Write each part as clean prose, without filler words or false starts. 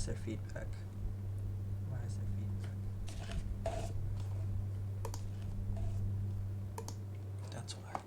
is there feedback? Why is there feedback? That's why.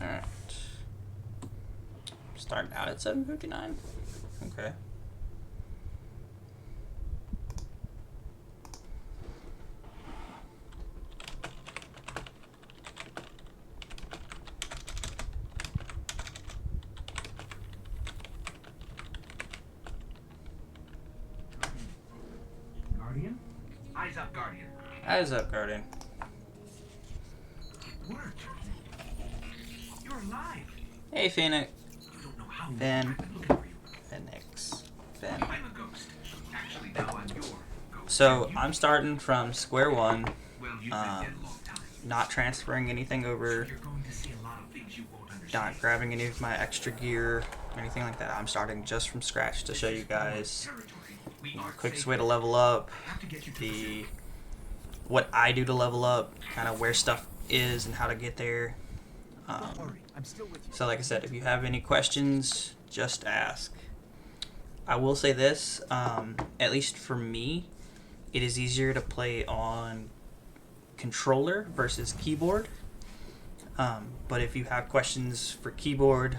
Alright. Starting out at 7:59. Okay. Guardian? Eyes up, Guardian. Eyes up, Guardian. It worked. You're alive. Hey, Phoenix. You don't know how long Ben. I've been looking for you. Phoenix. Ben. I'm a ghost. Actually, now I'm your ghost. So, I'm starting from square one, Well, you've been dead a long time. not transferring anything over, You're going to see a lot of things you won't understand. not grabbing any of my extra gear, anything like that. I'm starting just from scratch to show you guys Territory. We the aren't quickest safe. way to level up, I have to get you to the what I do to level up, kind of where stuff is and how to get there. Don't worry, I'm still with you. So like I said, if you have any questions, just ask. I will say this, at least for me, it is easier to play on controller versus keyboard. But if you have questions for keyboard,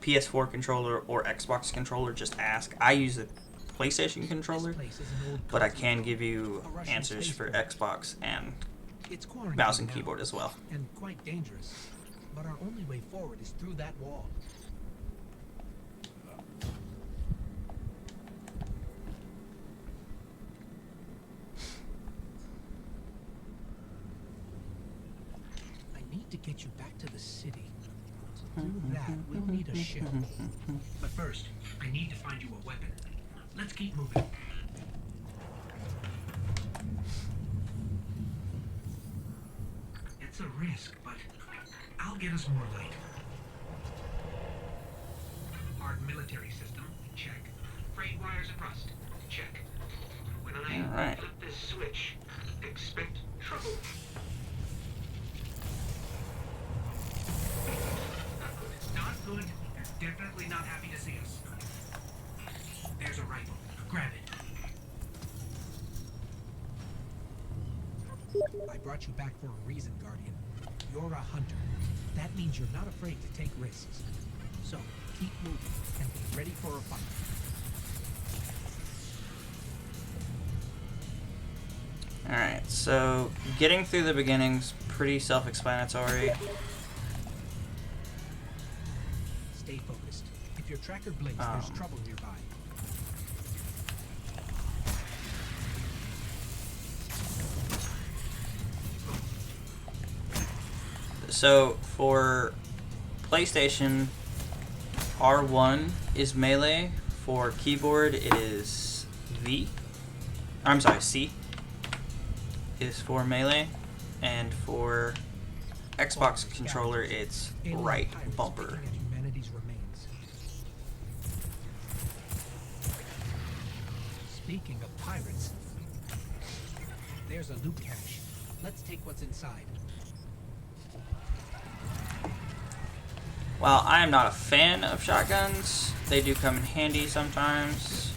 PS4 controller, or Xbox controller, just ask. I use a PlayStation controller, This place is an old but I cult can of give you a Russian answers for spaceport. Xbox and It's quarantined mouse and now, keyboard as well. and quite dangerous. But our only way forward is through that wall. I need to get you back to the city. To do that, we'll need a ship. But first, I need to find you a weapon. Let's keep moving. It's a risk, but I'll get us more light. Hard military system, check. Frayed wires and rust, check. When I Alright. flip this switch, expect trouble. Not good. You're definitely not happy to see us. There's a rifle. Grab it. I brought you back for a reason, Guardian. You're a hunter. That means you're not afraid to take risks. So, keep moving and be ready for a fight. Alright, so getting through the beginning's pretty self-explanatory. Stay focused. If your tracker blinks, there's trouble nearby. The So for PlayStation, R1 is melee. For keyboard, it is V. I'm sorry, C is for melee. And for Xbox controller, it's right bumper. Humanity's remains. Speaking of pirates, there's a loot cache. Let's take what's inside. While I am not a fan of shotguns, they do come in handy sometimes.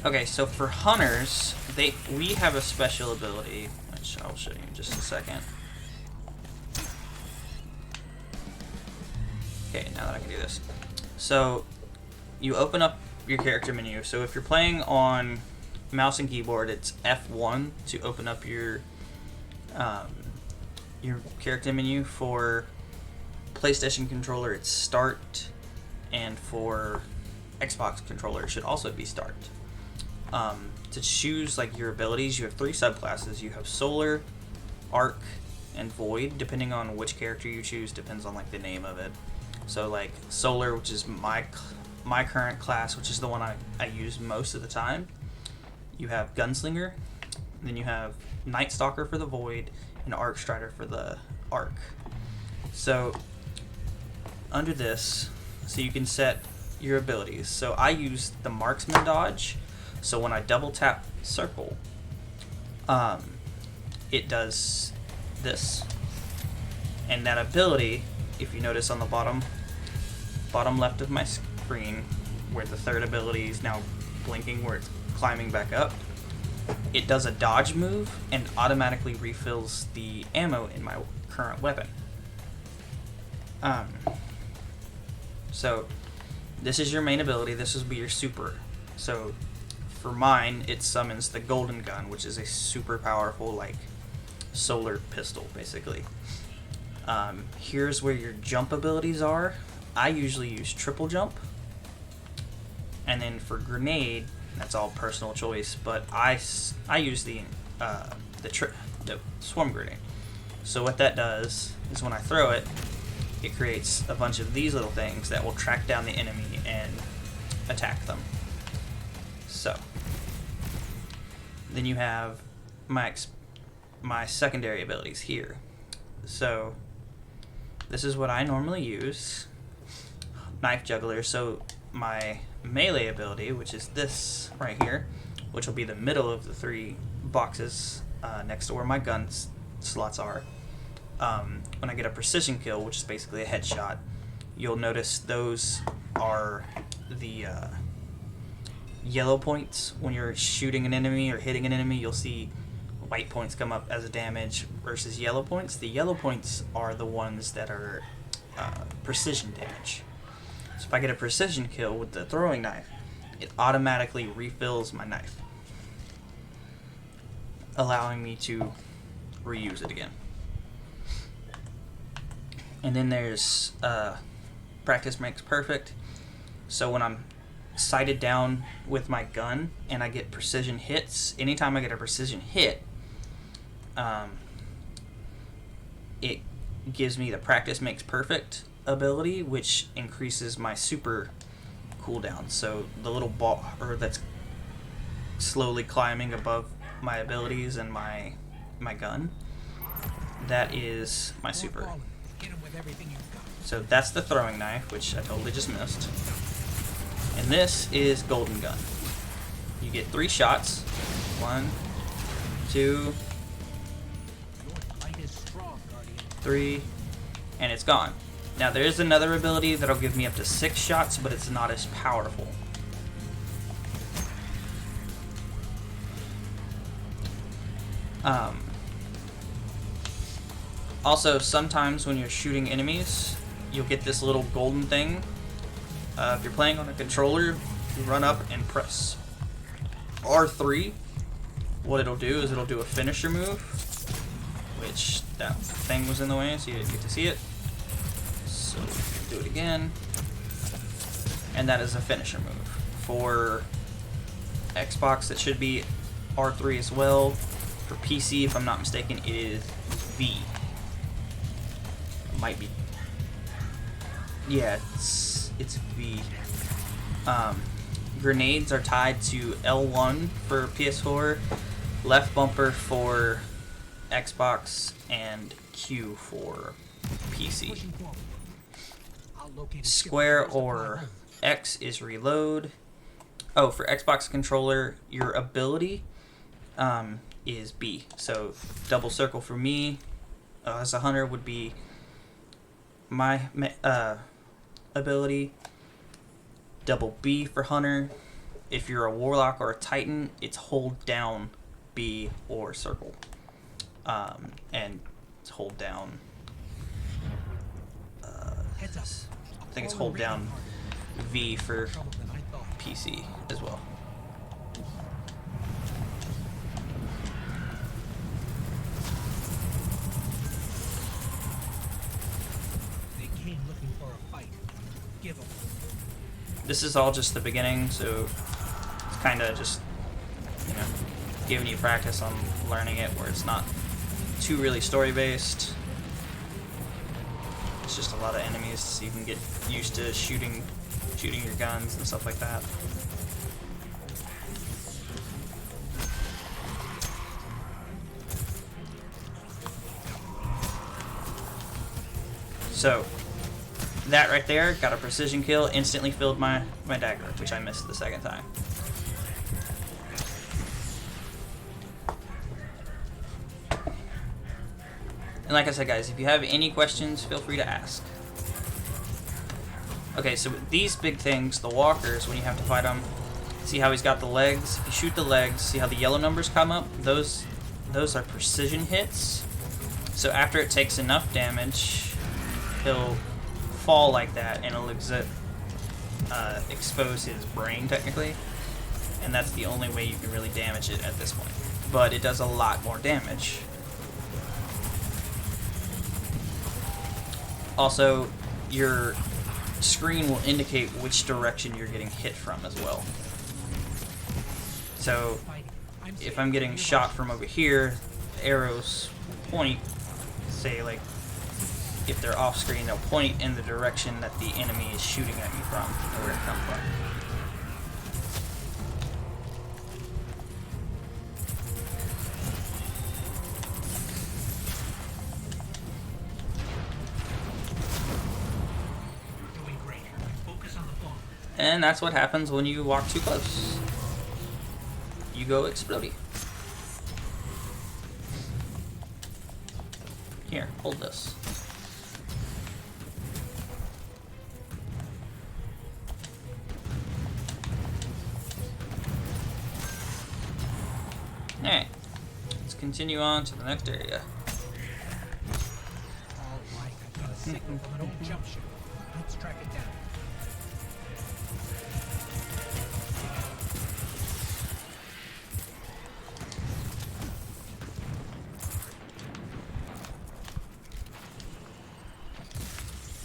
Okay, so for hunters, we have a special ability, which I'll show you in just a second. Okay, now that I can do this. So, you open up your character menu. So if you're playing on mouse and keyboard, it's F1 to open up your character menu. For PlayStation controller, it's Start, and for Xbox controller, it should also be Start. To choose like your abilities, you have 3 subclasses. You have Solar, Arc, and Void. Depending on which character you choose, depends on like the name of it. So like Solar, which is my current class, which is the one I use most of the time. You have Gunslinger, then you have Night Stalker for the Void, and Arc Strider for the Arc. So under this, so you can set your abilities. So I use the Marksman dodge. So when I double tap circle, it does this. And that ability, if you notice on the bottom left of my screen, where the third ability is now blinking, where it's climbing back up, it does a dodge move and automatically refills the ammo in my current weapon. So this is your main ability. This will be your super. So for mine, it summons the Golden Gun, which is a super powerful, like, solar pistol, basically. Here's where your jump abilities are. I usually use triple jump. And then for grenade, that's all personal choice, but I use the swarm grenade. So what that does is when I throw it, it creates a bunch of these little things that will track down the enemy and attack them. So then you have my secondary abilities here. So this is what I normally use. Knife Juggler. So my melee ability, which is this right here, which will be the middle of the 3 boxes next to where my gun slots are. When I get a precision kill, which is basically a headshot, you'll notice those are the yellow points. When you're shooting an enemy or hitting an enemy, you'll see white points come up as a damage versus yellow points. The yellow points are the ones that are precision damage. So if I get a precision kill with the throwing knife, it automatically refills my knife, allowing me to reuse it again. And then there's practice makes perfect. So when I'm sighted down with my gun and I get precision hits, anytime I get a precision hit, it gives me the practice makes perfect ability, which increases my super cooldown. So the little ball that's slowly climbing above my abilities and my gun, that is my super. So that's the throwing knife, which I totally just missed. And this is Golden Gun. You get 3 shots. 1, 2, 3, and it's gone. Now there is another ability that'll give me up to 6 shots, but it's not as powerful. Also, sometimes when you're shooting enemies, you'll get this little golden thing. If you're playing on a controller, you run up and press R3. What it'll do is it'll do a finisher move, which that thing was in the way, so you didn't get to see it. So do it again. And that is a finisher move. For Xbox, it should be R3 as well. For PC, if I'm not mistaken, it is V. It might be. Yeah, it's V. Grenades are tied to L1 for PS4, left bumper for Xbox, and Q for PC. Pushing forward. I'll locate a ship Square first to fly or home. X is reload. Oh, for Xbox controller, your ability is B. So double circle for me as a hunter would be my ability. Double B for hunter. If you're a warlock or a titan, it's hold down B or circle. And it's hold down. Heads up. I think it's Fallen hold down radar. V for Trouble than I thought. PC as well. They came looking for a fight. Give them. This is all just the beginning, so it's kind of just, you know, giving you practice on learning it where it's not too really story based. It's just a lot of enemies so you can get used to shooting your guns and stuff like that. So that right there got a precision kill, instantly filled my dagger, which I missed the second time. And like I said, guys, if you have any questions, feel free to ask. Okay, so with these big things, the walkers, when you have to fight them, see how he's got the legs? If you shoot the legs, see how the yellow numbers come up? Those are precision hits. So after it takes enough damage, he'll fall like that, and it'll expose his brain, technically. And that's the only way you can really damage it at this point. But it does a lot more damage. Also, your screen will indicate which direction you're getting hit from as well. So, if I'm getting shot from over here, the arrows will point, say, like, if they're off screen, they'll point in the direction that the enemy is shooting at me from, or where it comes from. Doing great. Focus on the phone. And that's what happens when you walk too close. You go explodey. Here, hold this. Alright, let's continue on to the next area. All right, I've got a signal from an old jump ship. Let's track it down.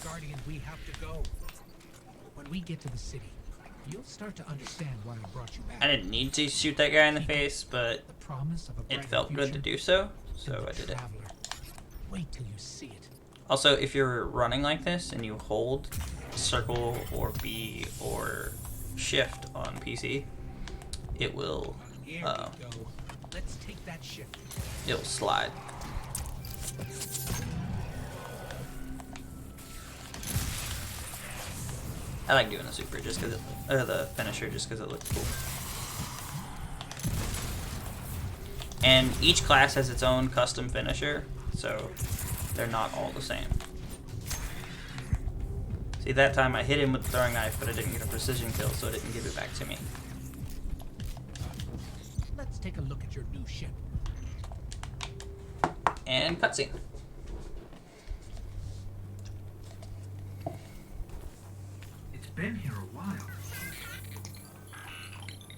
Guardian, we have to go. When we get to the city, you'll start to understand why I brought you back. I didn't need to shoot that guy in the face, but The promise of a it brighter felt good to future do so, and so the I did it. traveler. Wait till you see it. Also, if you're running like this and you hold circle or B or shift on PC, it will Here we go. Let's take that ship. it'll slide. I like doing the super just because the finisher just because it looks cool. And each class has its own custom finisher, so they're not all the same. See, that time I hit him with the throwing knife, but I didn't get a precision kill, so it didn't give it back to me. Let's take a look at your new ship. And cutscene. It's been here a while.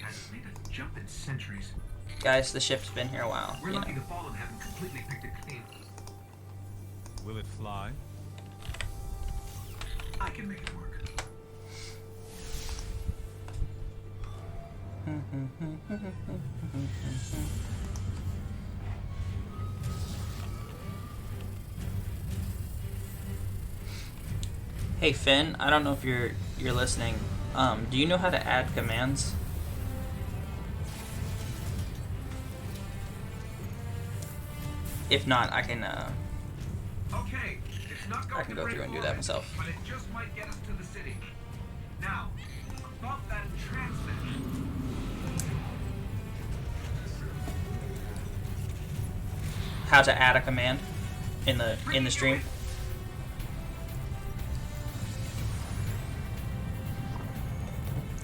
Hasn't made a jump in centuries. Guys, the ship's been here a while. We're You know. lucky the Fallen haven't completely picked it clean. Will it fly? I can make it work. Hey Finn, I don't know if you're listening. Do you know how to add commands? If not, I can Okay, it's not going I can to go break through and do all that this, myself. but it just might get us to the city. Now, about that transmitter. How to add a command in the stream.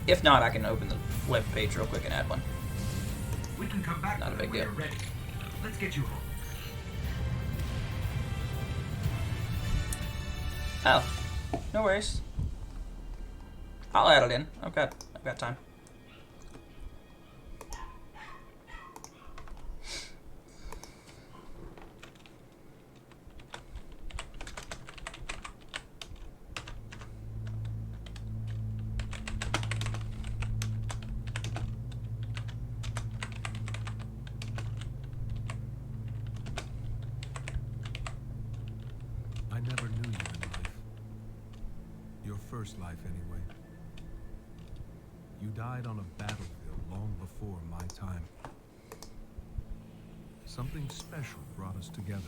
If not, I can open the web page real quick and add one. We can come back Not to a it big when deal. you're ready. Let's get you home. Oh, no worries. I'll add it in. I've got time. I never knew you in life. Your first life, anyway. You died on a battlefield long before my time. Something special brought us together.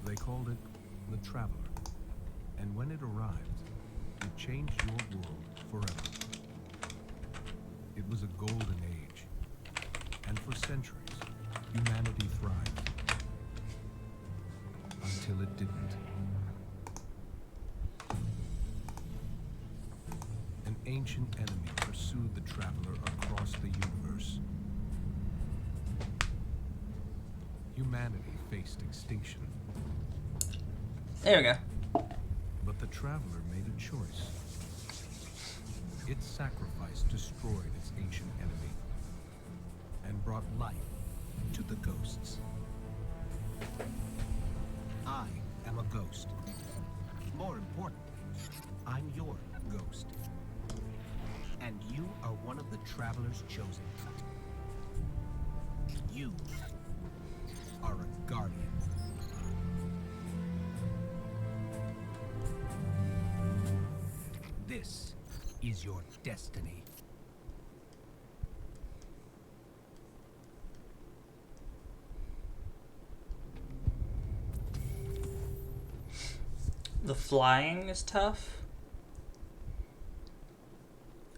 They called it the Traveler. And when it arrived, it changed your world forever. It was a golden age. And for centuries, humanity thrived. Until it didn't. An ancient enemy pursued the Traveler across the universe. Humanity faced extinction, There we go. but the Traveler made a choice. Its sacrifice destroyed its ancient enemy and brought life to the ghosts. I am a ghost. More importantly, I'm your ghost. And you are one of the Traveler's chosen. You are a guardian. This is your destiny. The flying is tough.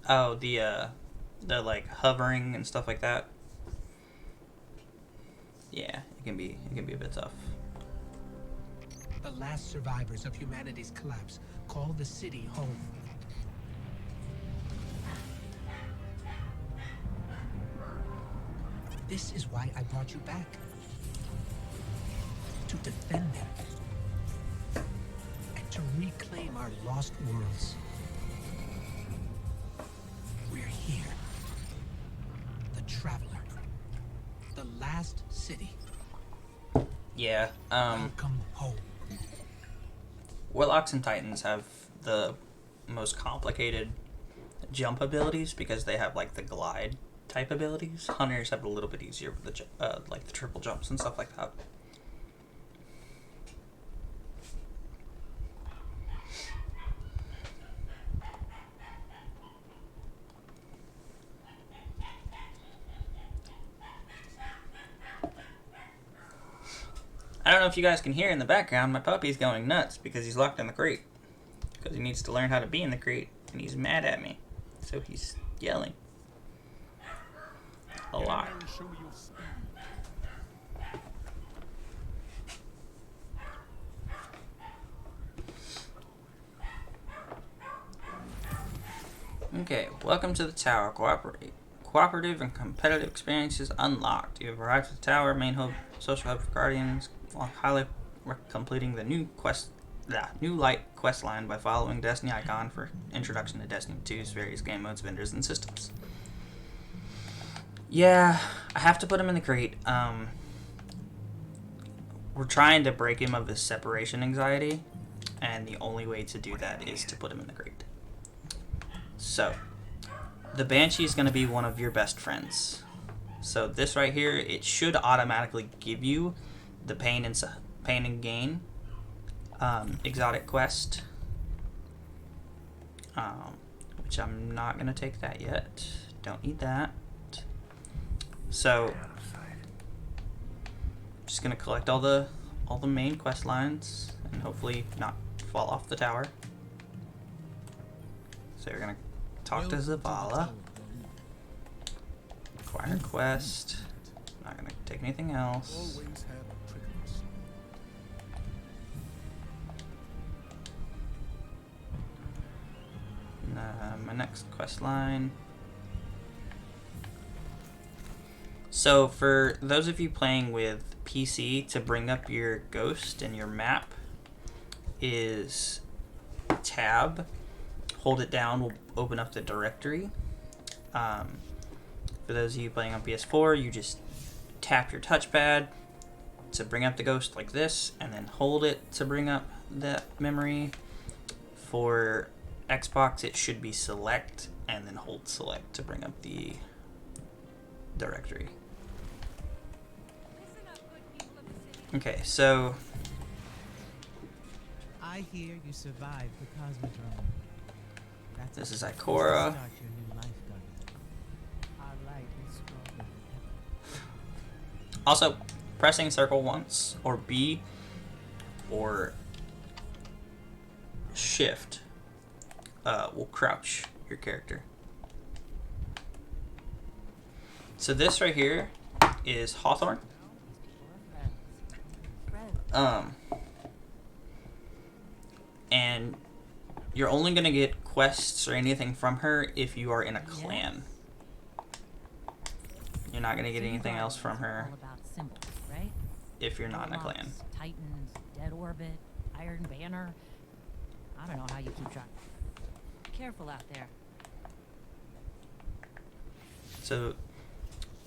Oh, the like hovering and stuff like that. Yeah, it can be a bit tough. The last survivors of humanity's collapse call the city home. This is why I brought you back. To defend them. And to reclaim our lost worlds. We're here. The Traveler. The last city. Yeah. Welcome home. Warlocks and Titans have the most complicated jump abilities because they have like the glide type abilities. Hunters have it a little bit easier with the like the triple jumps and stuff like that. I don't know if you guys can hear in the background, my puppy's going nuts because he's locked in the crate. Because he needs to learn how to be in the crate, and he's mad at me. So he's yelling. A lot. Okay, welcome to the tower. Cooperative and competitive experiences unlocked. You have arrived at the tower, main hub, social hub for Guardians. Highly completing the new light quest line by following Destiny icon for introduction to Destiny 2's various game modes, vendors, and systems. Yeah, I have to put him in the crate. We're trying to break him of his separation anxiety, and the only way to do that is to put him in the crate. So, the Banshee is going to be one of your best friends. So this right here, it should automatically give you the Pain and Gain exotic quest, which I'm not going to take that yet. Don't need that. So, just going to collect all the main quest lines and hopefully not fall off the tower. So you're going to talk to Zavala. Acquire quest. Not gonna take anything else. Always have a trick in the sleeve. My next quest line. So for those of you playing with PC, to bring up your ghost and your map is tab. Hold it down will open up the directory. For those of you playing on PS4, you just tap your touchpad to bring up the ghost like this, and then hold it to bring up that memory. For Xbox, it should be select, and then hold select to bring up the directory. Okay, so I hear you survived the Cosmodrome. That's this is a- Ikora. Start your new life, Guardian. Our light is stronger than ever. Also, pressing circle once, or B, or shift, will crouch your character. So this right here is Hawthorne. And you're only gonna get quests or anything from her if you are in a clan. You're not gonna get anything else from her All about symbols, right? if you're not in a clan. Warlocks, Titans, Dead Orbit, Iron Banner. I don't know how you keep track. Careful out there. So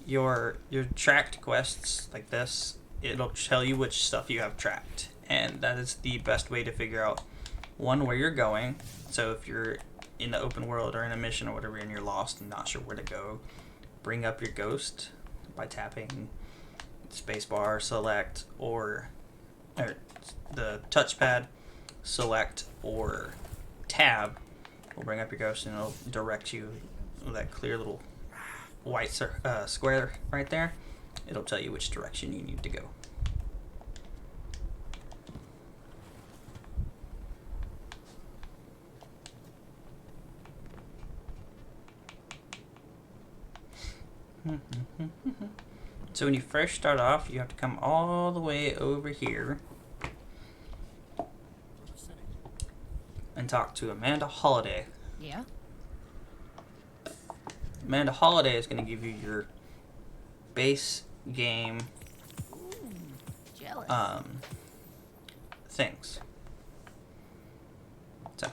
your tracked quests like this, it'll tell you which stuff you have tracked, and that is the best way to figure out one, where you're going. So if you're in the open world or in a mission or whatever and you're lost and not sure where to go, bring up your ghost by tapping spacebar, select, or the touchpad, select, or tab will bring up your ghost and it'll direct you with that clear little white square right there. It'll tell you which direction you need to go. So when you first start off, you have to come all the way over here and talk to Amanda Holiday. Yeah? Amanda Holiday is going to give you your base game Ooh, jealous. things. So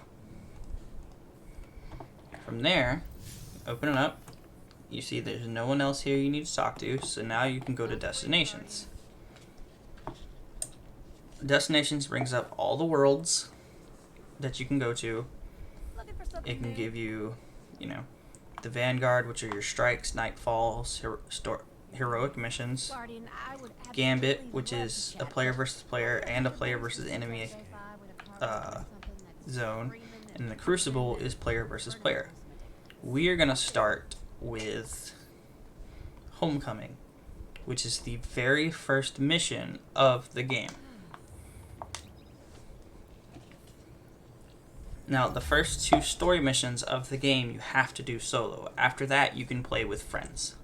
from there, open it up. You see there's no one else here you need to talk to, so now you can go to destinations. Destinations brings up all the worlds that you can go to. Looking for something It can new. give you, the Vanguard, which are your strikes, nightfalls, heroic missions. Guardian, I would Gambit, absolutely which love to is chat a player with versus player and a player versus enemy zone, and the Crucible is player versus player. We are going to start with Homecoming, which is the very first mission of the game. Now, the first two story missions of the game you have to do solo. After that, you can play with friends.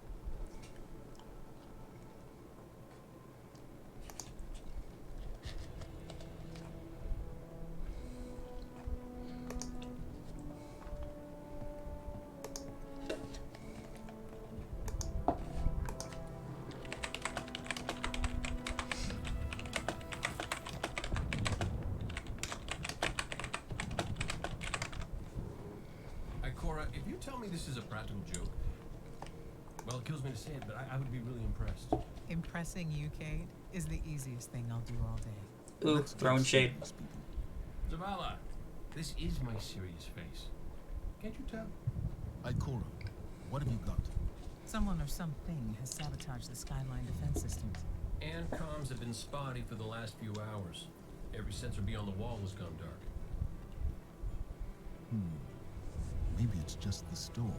Ikora, if you tell me this is a Pratum joke, well, it kills me to say it, but I would be really impressed. Impressing you, Cade, is the easiest thing I'll do all day. Ooh, throwing shade. Zavala, this is my serious face. Can't you tell? Ikora, what have you got? Someone or something has sabotaged the Skyline defense systems. And comms have been spotty for the last few hours. Every sensor beyond the wall has gone dark. Maybe it's just the storm.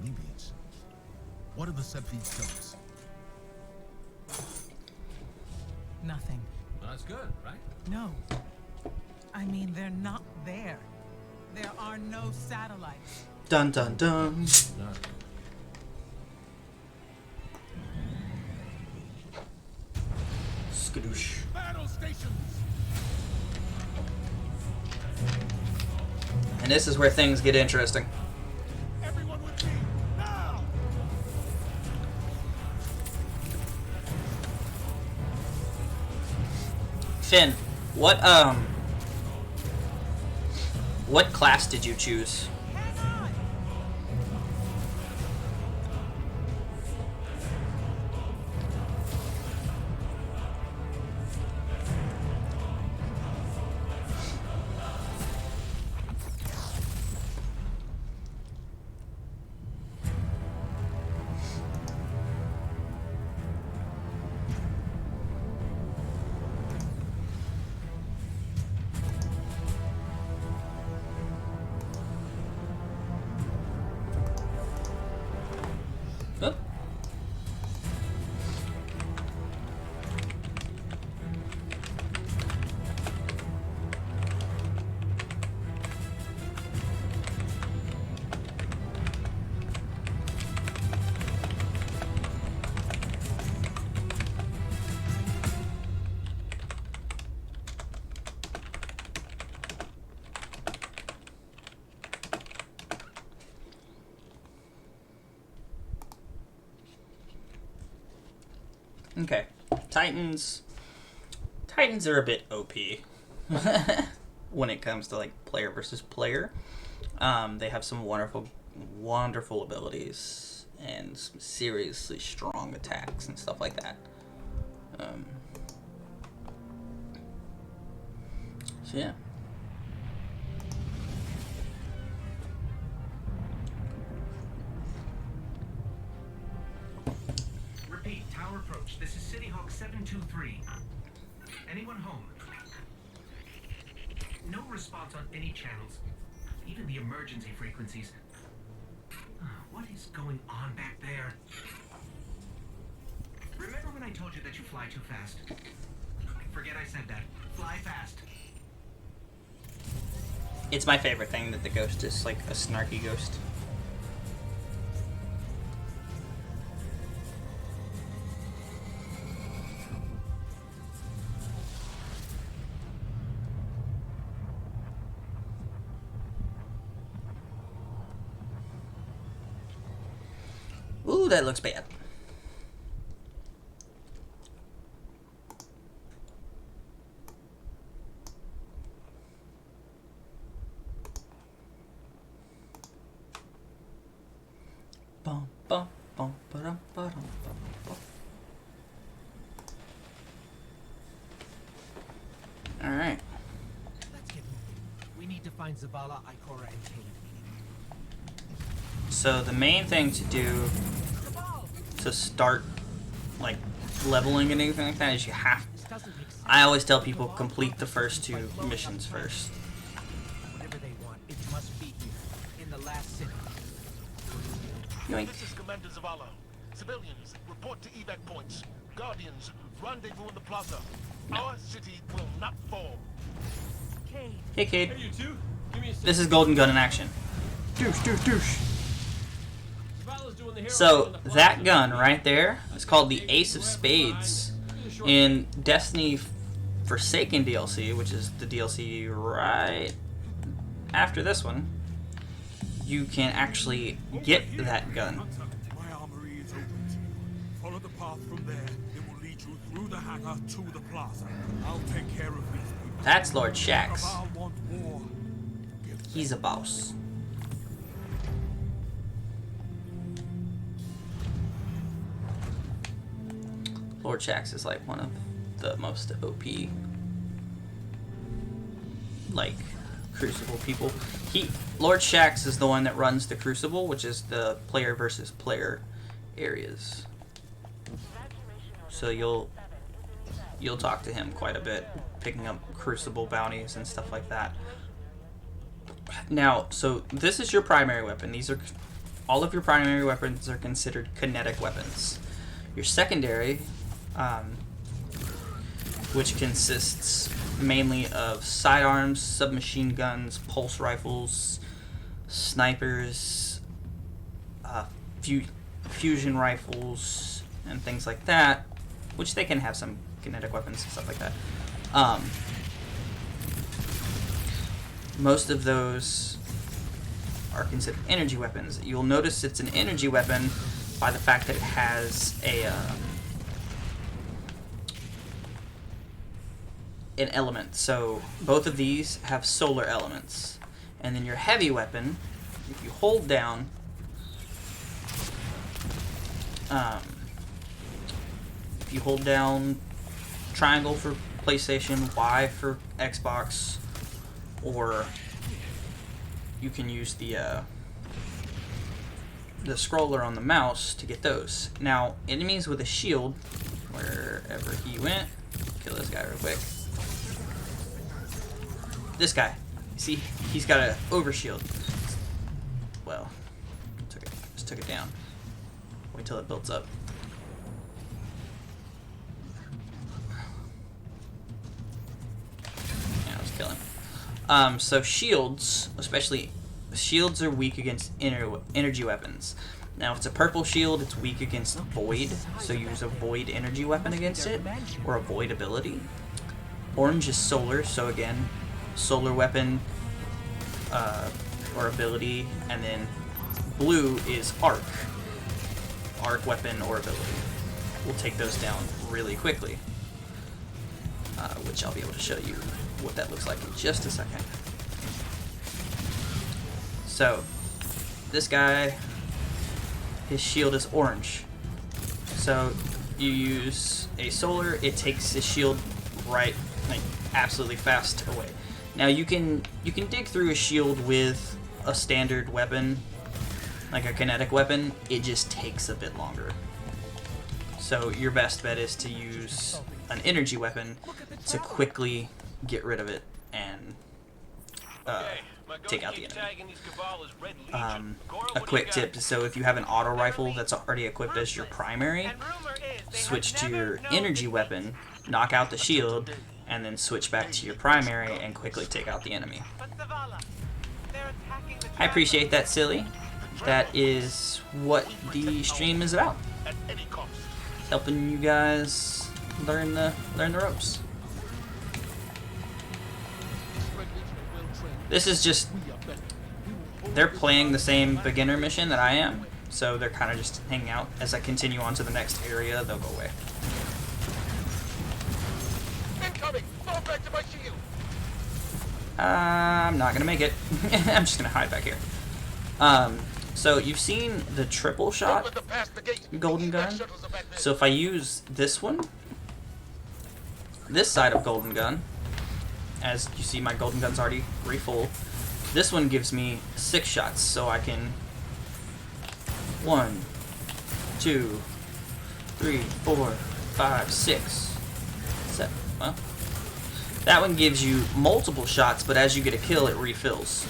Maybe it's... What do the set feeds tell us? Nothing. Well, that's good, right? No. I mean, they're not there. There are no satellites. Dun dun dun. Not. Skadoosh. Battle stations! And this is where things get interesting. Everyone with me, now! Finn, what class did you choose? Oh. Okay, Titans are a bit OP when it comes to like player versus player. They have some wonderful abilities and some seriously strong attacks and stuff like that. So yeah. Repeat, tower approach. This is City Hawk 723. Anyone home? No response on any channels, even the emergency frequencies. What is going on back there? Remember when I told you that you fly too fast? Forget I said that. Fly fast. It's my favorite thing that the ghost is like a snarky ghost. Ooh, that looks bad. Bum, bum, bum, ba-dum, ba-dum, bum, bum. All right. Let's get moving. We need to find Zavala, Ikora, and Kate. So the main thing to do to start like leveling and anything like that is you have. This doesn't make sense. I always tell people complete the first two missions first. Whatever they want, it must be here, in the last city. Yoink. This is Commander Zavala. Civilians, report to evac points. Guardians, rendezvous in the plaza. Our city will not fall. Hey, Cade. Hey, you two. Give me a second. This is Golden Gun in action. Douche, douche, douche. Zavala's doing the hero So in the plaza. that gun right there is called the Ace of Spades in Destiny Forsaken DLC, which is the DLC right after this one. You can actually get that gun. My armory is opened. Follow the path from there. It will lead you through the hangar to the plaza. I'll take care of these people. That's Lord Shaxx. Cabal want war. He's a boss. Lord Shaxx is like one of the most OP like Crucible people. Lord Shaxx is the one that runs the Crucible, which is the player versus player areas. So you'll talk to him quite a bit, picking up Crucible bounties and stuff like that. Now, so this is your primary weapon. These are all of your primary weapons are considered kinetic weapons. Your secondary, which consists mainly of sidearms, submachine guns, pulse rifles, snipers, fusion rifles, and things like that, which they can have some kinetic weapons and stuff like that. Most of those are considered energy weapons. You'll notice it's an energy weapon by the fact that it has an element. So both of these have solar elements. And then your heavy weapon, if you hold down, triangle for PlayStation, Y for Xbox, or you can use the scroller on the mouse to get those. Now, enemies with a shield, wherever he went, kill this guy real quick. This guy, see, he's got an overshield. Well, just took it down. Wait till it builds up. Yeah, let's kill him. So shields, especially shields, are weak against energy weapons. Now, if it's a purple shield, it's weak against void, so use a void energy weapon against it, or a void ability. Orange is solar, so again, solar weapon or ability, and then blue is arc weapon or ability. We'll take those down really quickly, which I'll be able to show you what that looks like in just a second. So this guy, his shield is orange, so you use a solar, it takes his shield right, like, absolutely fast away. Now you can dig through a shield with a standard weapon, like a kinetic weapon. It just takes a bit longer. So your best bet is to use an energy weapon to quickly get rid of it and take out the enemy. A quick tip, so if you have an auto rifle that's already equipped as your primary, switch to your energy weapon, knock out the shield, and then switch back to your primary and quickly take out the enemy. I appreciate that, Silly. That is what the stream is about. Helping you guys learn the ropes. This is just, they're playing the same beginner mission that I am, so they're kind of just hanging out. As I continue on to the next area, they'll go away. I'm not gonna make it. I'm just gonna hide back here. So you've seen the triple shot golden gun. So if I use this one, this side of golden gun, as you see my golden gun's already refull, this one gives me 6 shots, so I can 1, 2, 3, 4, 5, 6, 7. Well, that one gives you multiple shots, but as you get a kill, it refills.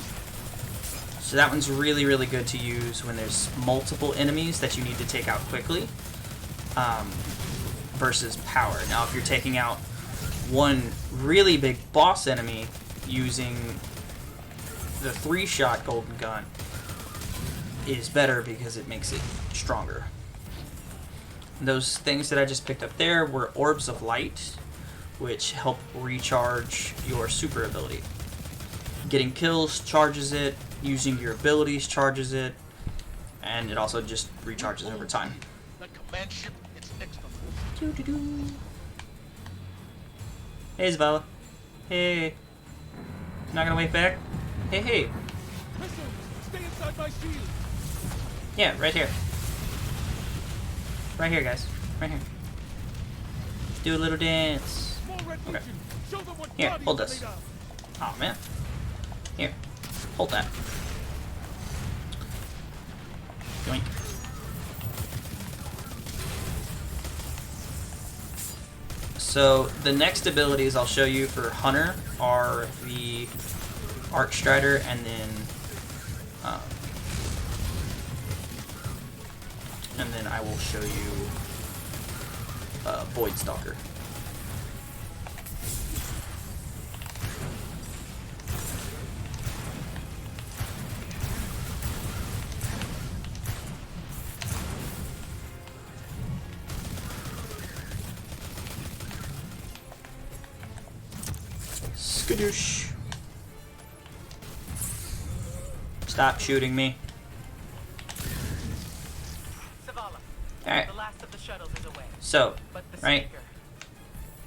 So that one's really, really good to use when there's multiple enemies that you need to take out quickly, versus power. Now, if you're taking out one really big boss enemy using the 3-shot golden gun, is better because it makes it stronger. Those things that I just picked up there were orbs of light, which help recharge your super ability. Getting kills charges it, using your abilities charges it, and it also just recharges over time. The command ship, it's next to Hey, Isabella. Hey. Not gonna wave back? Hey, hey. Stay inside my shield. Yeah, right here. Right here, guys. Right here. Do a little dance. Okay. Here, hold this. Oh man. Here, hold that. Yoink. So the next abilities I'll show you for Hunter are the Archstrider and then I will show you Voidstalker. Skadoosh. Stop shooting me. Alright. The last of the shuttles is away. So, But the right speaker,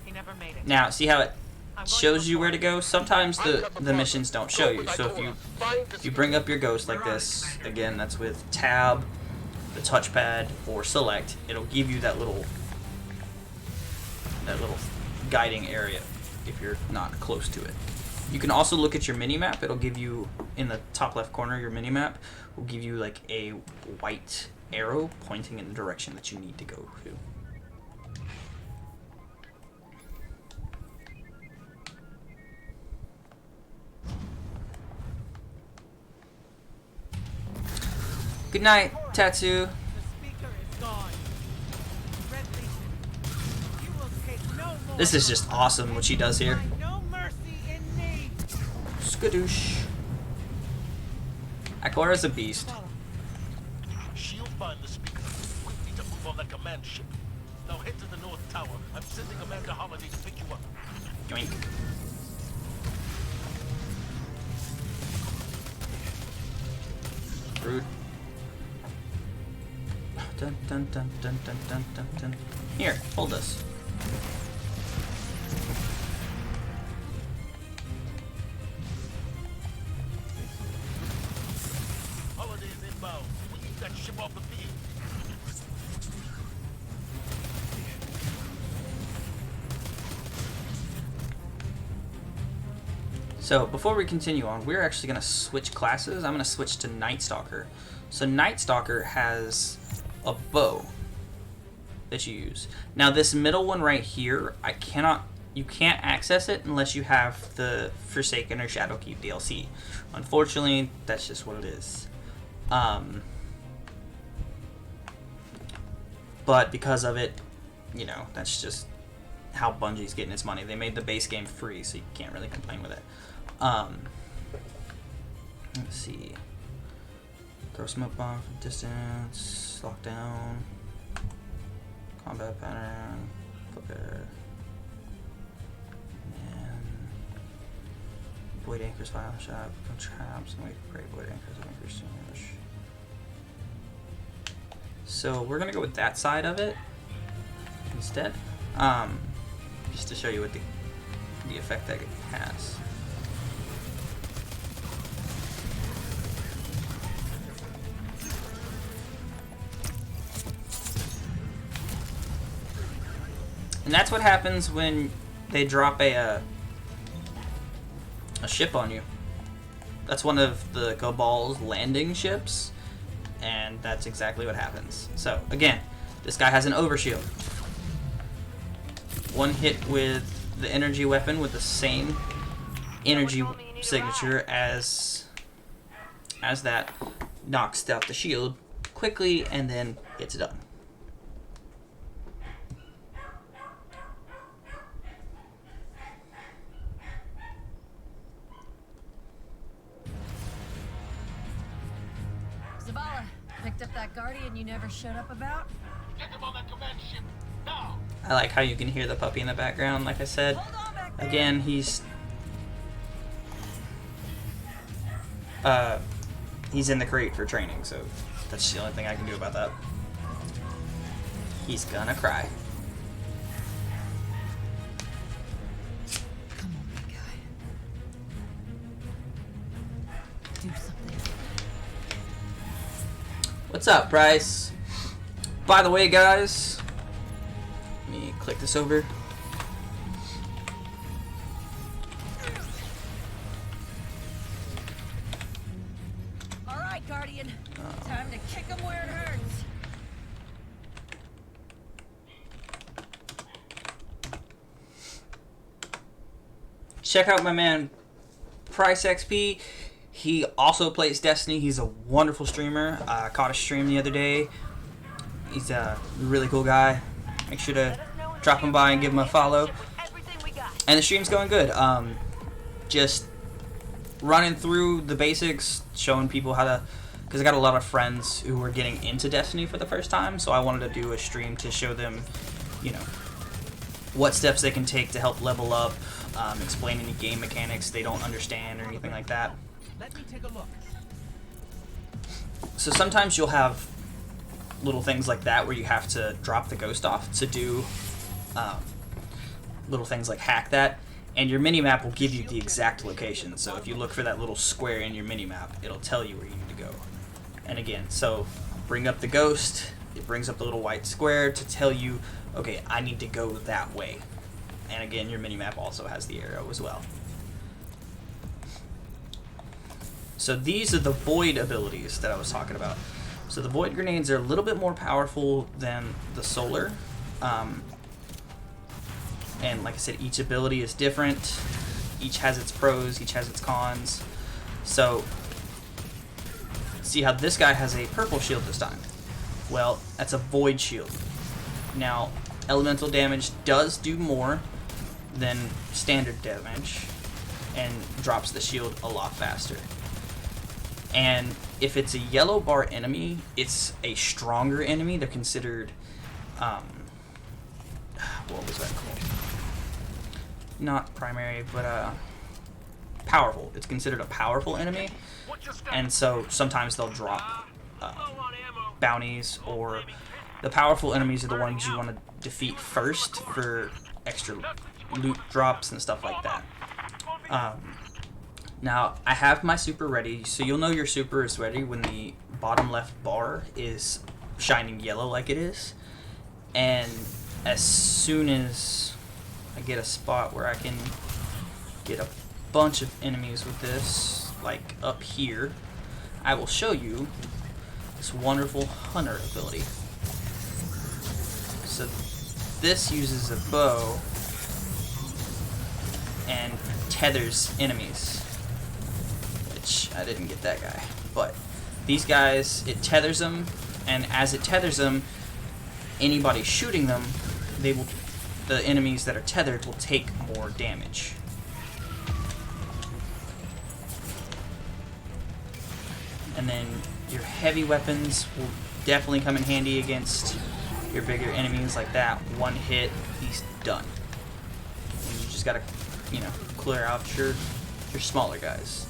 he never made it. now, see how it shows you where to go? Sometimes the missions don't show you. So if you bring up your ghost like this, again, that's with tab, the touchpad, or select, it'll give you that little guiding area if you're not close to it. You can also look at your mini-map. It'll give you, in the top left corner, your mini-map will give you like a white arrow pointing in the direction that you need to go to. Good night, Tatsu. The speaker is gone. Red Legion, you will take no more. This is just awesome what she does here. Find no mercy in me. Skadoosh. Ikora's a beast. She'll find the speaker. We need to move on that command ship. Now head to the North Tower. I'm sending Amanda Holiday to pick you up. Yoink. Rude. Dun dun dun dun dun dun dun dun. Here, hold this. Holiday's inbound. We keep that ship off the field. So before we continue on, we're actually going to switch classes. I'm going to switch to Night Stalker. So Night Stalker has a bow that you use. Now this middle one right here, you can't access it unless you have the Forsaken or Shadowkeep DLC. Unfortunately, that's just what it is. But because of it, you know, that's just how Bungie's getting its money. They made the base game free, so you can't really complain with it. Let's see. Throw smoke bomb from distance, lockdown, combat pattern, flipper, and void anchors, fire shot, traps, and wait for great void anchors, anchors damage. So we're gonna go with that side of it instead, just to show you what the effect that it has. And that's what happens when they drop a ship on you. That's one of the Cabal's landing ships, and that's exactly what happens. So again, this guy has an overshield. One hit with the energy weapon with the same energy signature as that knocks out the shield quickly, and then it's done. Zavala, picked up that Guardian you never showed up about? Get him on that command ship now. I like how you can hear the puppy in the background, like I said. Again, he's in the crate for training, so that's the only thing I can do about that. He's gonna cry. Come on, big guy. Do something. What's up, Bryce? By the way, guys, let me click this over. right, Guardian. Time to kick him where it hurts. Check out my man Price XP. He also plays Destiny. He's a wonderful streamer. I caught a stream the other day. He's a really cool guy. Make sure to drop him by and give him a follow. And the stream's going good. Just running through the basics, showing people how to, because I got a lot of friends who were getting into Destiny for the first time, so I wanted to do a stream to show them, you know, what steps they can take to help level up, explain any game mechanics they don't understand or anything like that. Let me take a look. So sometimes you'll have little things like that where you have to drop the ghost off to do little things like hack that, and your minimap will give you the exact location. So if you look for that little square in your minimap, it'll tell you where you need to go. And again, so bring up the ghost, it brings up the little white square to tell you, okay, I need to go that way. And again, your minimap also has the arrow as well. So these are the void abilities that I was talking about. So the void grenades are a little bit more powerful than the solar. And like I said, each ability is different. Each has its pros, each has its cons. So see how this guy has a purple shield this time? Well, that's a void shield. Now, elemental damage does do more than standard damage and drops the shield a lot faster. And if it's a yellow bar enemy, it's a stronger enemy. They're considered, what was that called? Not primary, but powerful. It's considered a powerful enemy. And so sometimes they'll drop bounties, or the powerful enemies are the ones you want to defeat first for extra loot drops and stuff like that. Now, I have my super ready, so you'll know your super is ready when the bottom left bar is shining yellow like it is. And as soon as I get a spot where I can get a bunch of enemies with this, like up here, I will show you this wonderful hunter ability. So this uses a bow and tethers enemies. I didn't get that guy, but these guys, it tethers them, and as it tethers them, anybody shooting them, the enemies that are tethered will take more damage. And then your heavy weapons will definitely come in handy against your bigger enemies like that. One hit, he's done. And you just gotta, you know, clear out your smaller guys.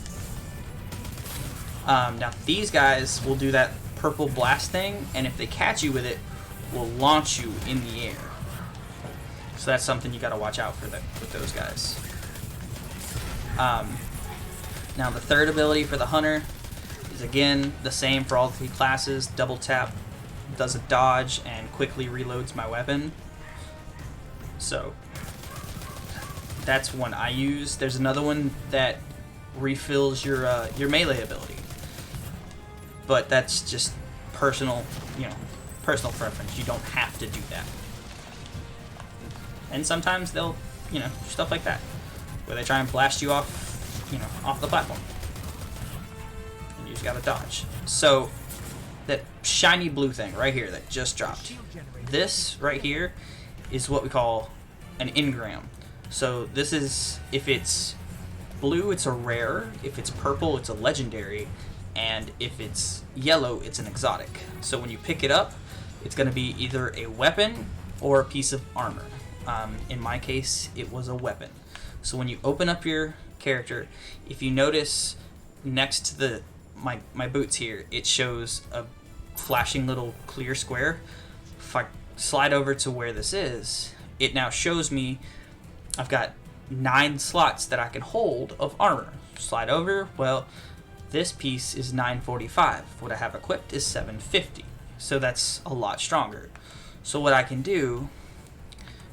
Now these guys will do that purple blast thing, and if they catch you with it, will launch you in the air. So that's something you got to watch out for with those guys. Now the third ability for the hunter is again the same for all three classes. Double tap does a dodge and quickly reloads my weapon. So that's one I use. There's another one that refills your melee ability, but that's just personal, personal preference. You don't have to do that. And sometimes they'll, stuff like that, where they try and blast you off, off the platform, and you just gotta dodge. So that shiny blue thing right here that just dropped, this right here is what we call an engram. So this is, if it's blue, it's a rare. If it's purple, it's a legendary. And if it's yellow, it's an exotic. So when you pick it up, it's going to be either a weapon or a piece of armor. In my case, it was a weapon. So when you open up your character, if you notice next to my boots here, it shows a flashing little clear square. If I slide over to where this is, it now shows me I've got 9 slots that I can hold of armor. Slide over, well, this piece is 945. What I have equipped is 750. So that's a lot stronger. So what I can do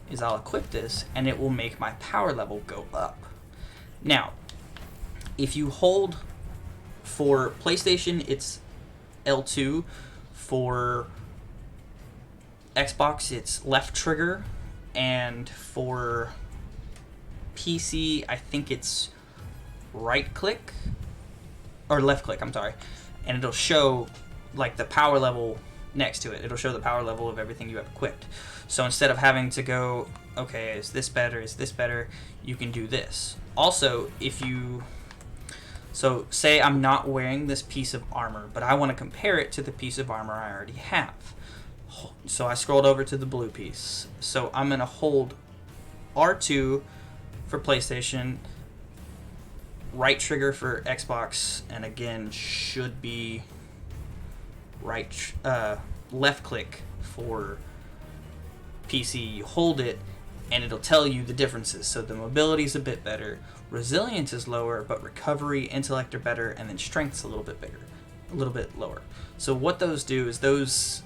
is I'll equip this, and it will make my power level go up. Now, if you hold, for PlayStation, it's L2. For Xbox, it's left trigger, and for PC, I think it's right click or left click. I'm sorry, and it'll show like the power level next to it. It'll show the power level of everything you have equipped. So instead of having to go, okay, is this better? Is this better? You can do this. Also, if you so say I'm not wearing this piece of armor, but I want to compare it to the piece of armor I already have. So I scrolled over to the blue piece. So I'm going to hold R2 for PlayStation, right trigger for Xbox, and again should be left click for PC. You hold it and it'll tell you the differences. So the mobility is a bit better, resilience is lower, but recovery, intellect are better, and then strength's a little bit lower. So what those do is those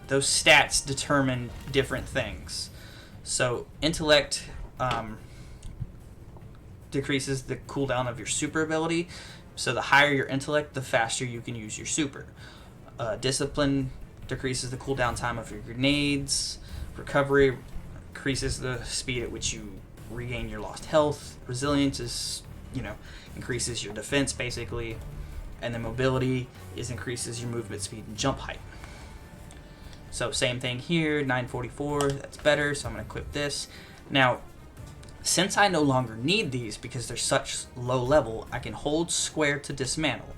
stats determine different things. So intellect decreases the cooldown of your super ability. So the higher your intellect, the faster you can use your super. Discipline decreases the cooldown time of your grenades. Recovery increases the speed at which you regain your lost health. Resilience is, increases your defense basically. And then mobility increases your movement speed and jump height. So same thing here, 944, that's better, so I'm going to equip this. Now, since I no longer need these because they're such low level, I can hold square to dismantle.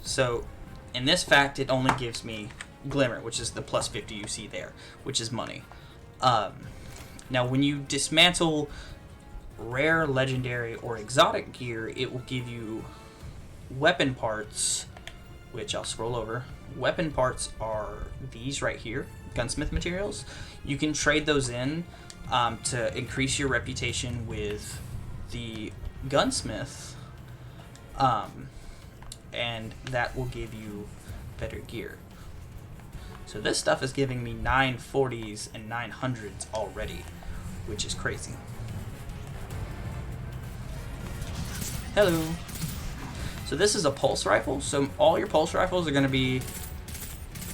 So in this fact, it only gives me Glimmer, which is the plus 50 you see there, which is money. Now when you dismantle rare, legendary, or exotic gear, it will give you weapon parts, which I'll scroll over. Weapon parts are these right here, gunsmith materials. You can trade those in to increase your reputation with the gunsmith, and that will give you better gear. So this stuff is giving me 940s and 900s already, which is crazy. Hello. So this is a pulse rifle, so all your pulse rifles are going to be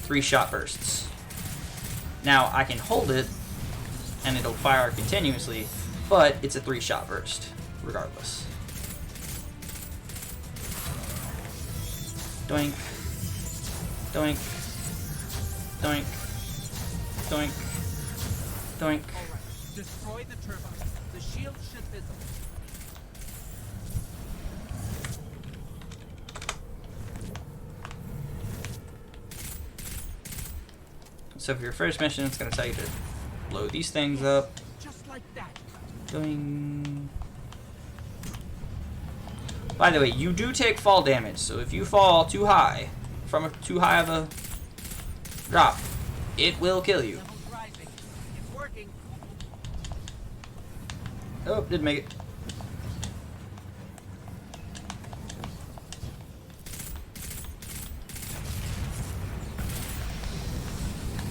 3-shot bursts. Now I can hold it and it'll fire continuously, but it's a 3-shot burst regardless. Doink, doink, doink, doink, doink. Destroy the turbine. The shield should fizzle. So for your first mission, it's going to tell you to blow these things up. Just like that. Doing. By the way, you do take fall damage, so if you fall too high, from too high of a drop, it will kill you. It's working. Oh, didn't make it.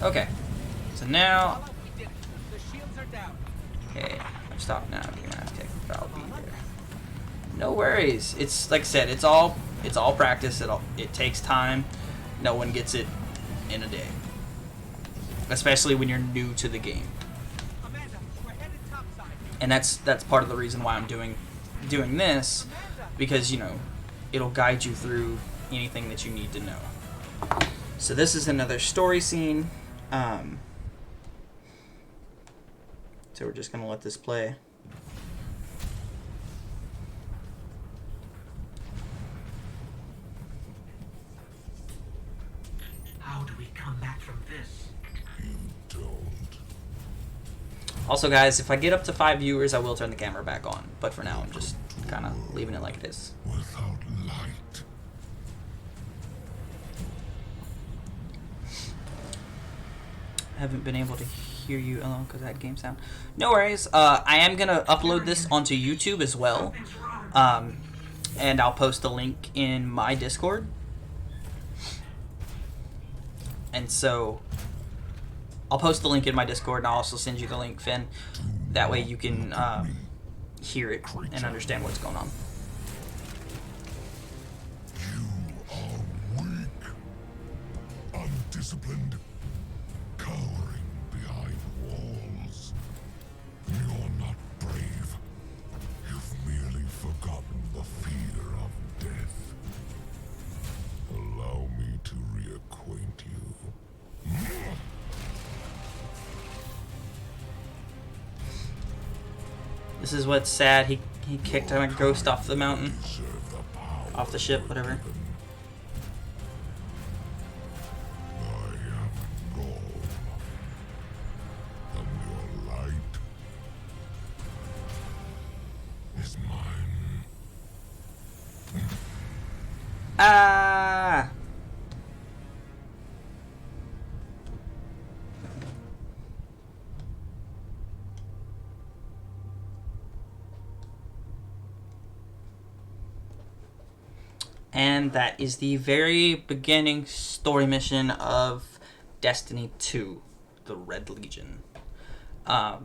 Okay, so now. We did it. The shields are down. Okay, stop now. You're gonna have to take the foul beat there. No worries. It's like I said. It's all practice. It takes time. No one gets it in a day, especially when you're new to the game. Amanda, we're headed topside. And that's part of the reason why I'm doing this, because it'll guide you through anything that you need to know. So this is another story scene. So we're just gonna let this play. How do we come back from this? You don't. Also, guys, if I get up to 5 viewers, I will turn the camera back on. But for now, I'm just kind of leaving it like it is. Without light. I haven't been able to hear you alone because I had game sound. No worries. I am gonna upload this onto YouTube as well, and I'll post the link in my Discord. And so I'll post the link in my Discord, and I'll also send you the link, Finn. That way you can hear it and understand what's going on. You are weak. disciplined, cowering behind walls. You're not brave. You've merely forgotten the fear of death. Allow me to reacquaint you. This is what's sad. He kicked a ghost off the mountain, off the ship, whatever. I am gone, and your light is mine. Ah! And that is the very beginning story mission of Destiny 2, the Red Legion. Now,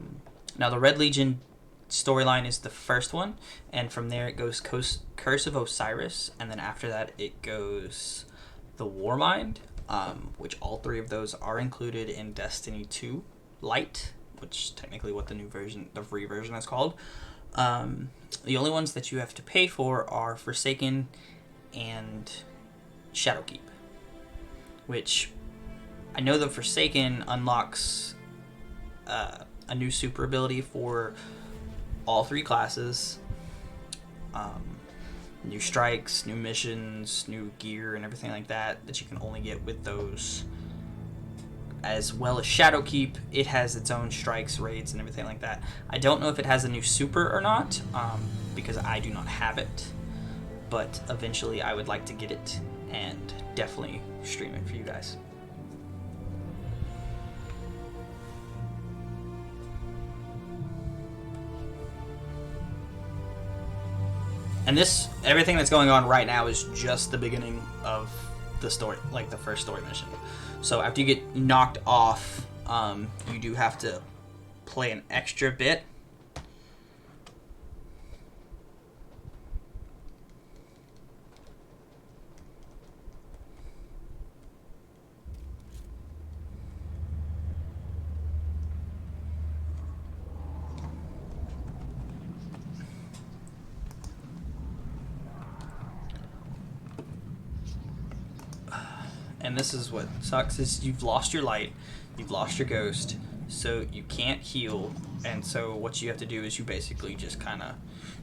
the Red Legion storyline is the first one, and from there it goes Curse of Osiris, and then after that it goes the Warmind, which all three of those are included in Destiny 2 Light, which is technically what the new version, the free version is called. The only ones that you have to pay for are Forsaken and Shadowkeep, which I know the Forsaken unlocks a new super ability for all three classes, new strikes, new missions, new gear, and everything like that that you can only get with those. As well as Shadowkeep, it has its own strikes, raids, and everything like that. I don't know if it has a new super or not, because I do not have it. But eventually I would like to get it and definitely stream it for you guys. And this, everything that's going on right now is just the beginning of the story, like the first story mission. So after you get knocked off, you do have to play an extra bit. And this is what sucks, is you've lost your light, you've lost your ghost, so you can't heal, and so what you have to do is you basically just kind of,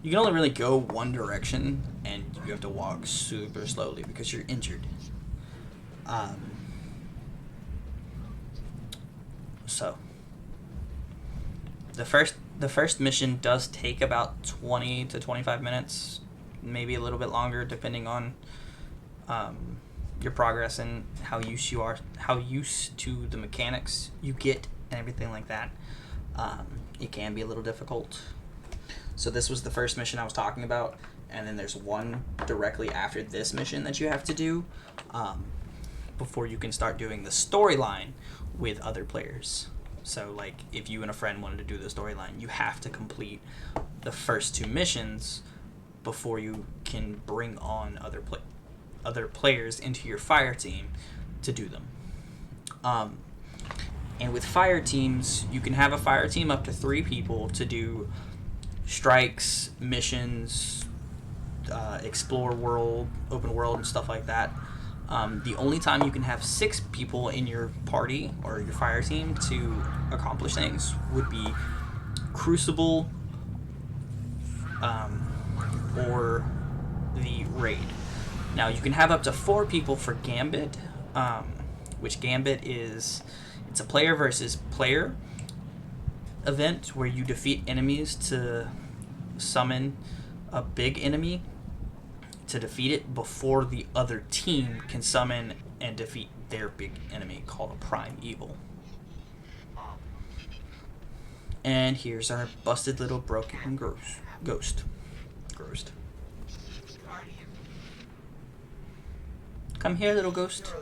you can only really go one direction, and you have to walk super slowly because you're injured. So the first mission does take about 20 to 25 minutes, maybe a little bit longer depending on your progress and how used to the mechanics you get and everything like that. It can be a little difficult. So this was the first mission I was talking about, and then there's one directly after this mission that you have to do before you can start doing the storyline with other players. So like if you and a friend wanted to do the storyline, you have to complete the first two missions before you can bring on other players into your fire team to do them. And with fire teams, you can have a fire team up to 3 people to do strikes, missions, explore world, open world, and stuff like that. The only time you can have 6 people in your party or your fire team to accomplish things would be Crucible or the raid. Now you can have up to 4 people for Gambit, which Gambit is, it's a player versus player event where you defeat enemies to summon a big enemy to defeat it before the other team can summon and defeat their big enemy called a Prime Evil. And here's our busted little broken ghost. Come here, little ghost.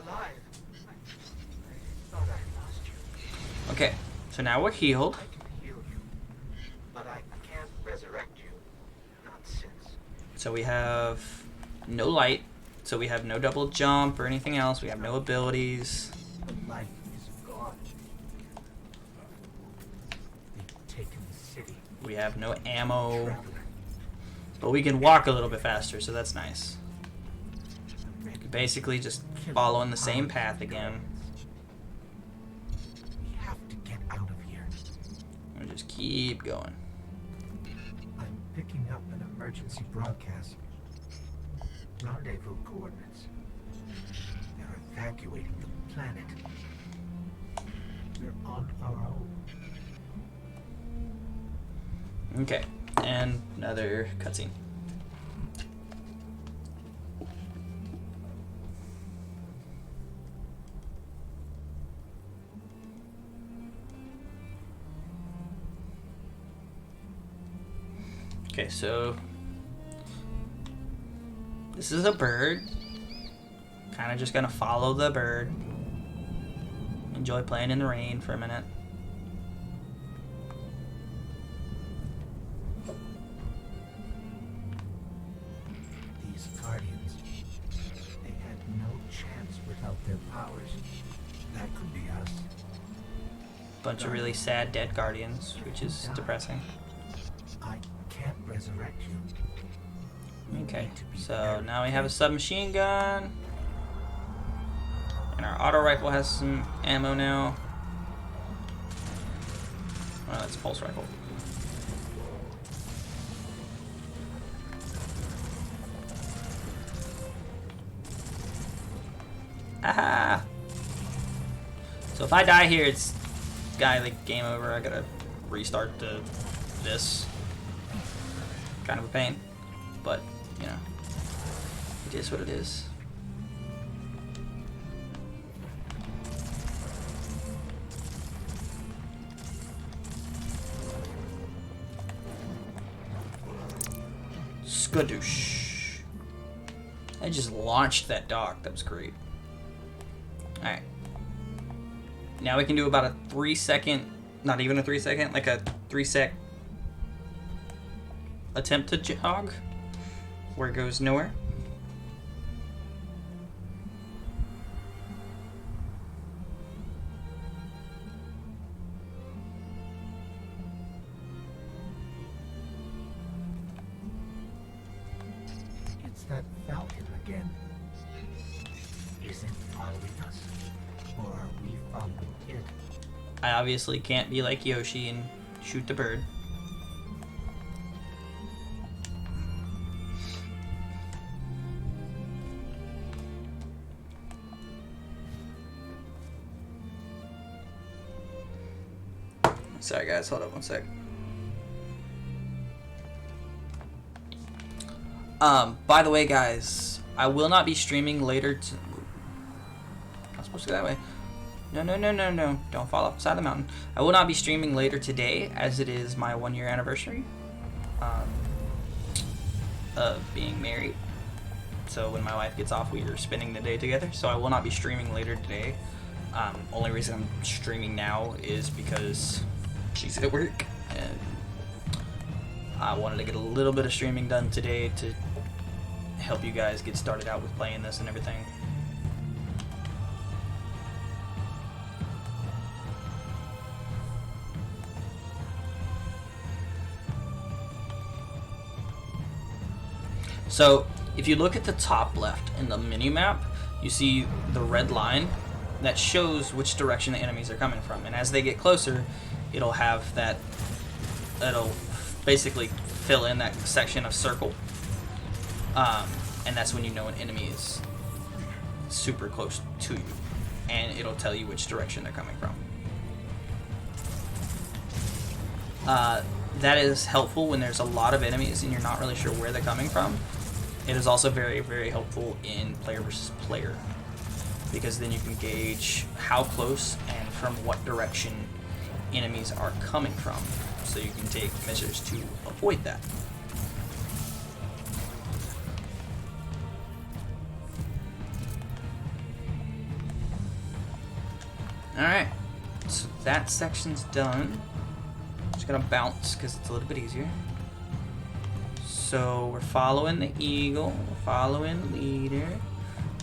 Okay, so now we're healed. But I can't resurrect you. Not since. So we have no light. So we have no double jump or anything else. We have no abilities. The light is gone. They've taken the city. We have no ammo, but we can walk a little bit faster, so that's nice. Basically just following the same path again. We have to get out of here. We just keep going. I'm picking up an emergency broadcast. Rendezvous coordinates. They're evacuating the planet. We're on our own. Okay, and another cutscene. Okay, so this is a bird. Kind of just gonna follow the bird. Enjoy playing in the rain for a minute. These Guardians, they had no chance without their powers. That could be us. Bunch of really sad dead guardians, which is depressing. I can't resurrect you. Okay, so now we have a submachine gun. And our auto rifle has some ammo now. Oh, that's a pulse rifle. Aha! So if I die here, it's like game over. I gotta restart this. Kind of a pain, but you know, it is what it is. Skadoosh. I just launched that dock. That was great. Alright. Now we can do about a 3-second, not even a 3-second, like a 3-sec attempt to jog where it goes nowhere. It's that Falcon again. Is it following us? Or are we following it? I obviously can't be like Yoshi and shoot the bird. Sorry guys, hold up one sec. By the way guys, I will not be streaming later not supposed to go that way. No. Don't fall off the side of the mountain. I will not be streaming later today as it is my 1-year anniversary of being married. So when my wife gets off, we are spending the day together. So I will not be streaming later today. Only reason I'm streaming now is because she's at work and I wanted to get a little bit of streaming done today to help you guys get started out with playing this and everything. So if you look at the top left in the mini map, you see the red line that shows which direction the enemies are coming from, and as they get closer, it'll have that, it'll basically fill in that section of circle, and that's when you know an enemy is super close to you, and it'll tell you which direction they're coming from. That is helpful when there's a lot of enemies and you're not really sure where they're coming from. It is also very, very helpful in player versus player, because then you can gauge how close and from what direction enemies are coming from, so you can take measures to avoid that. Alright, so that section's done. Just gonna bounce because it's a little bit easier. So we're following the eagle, we're following the leader.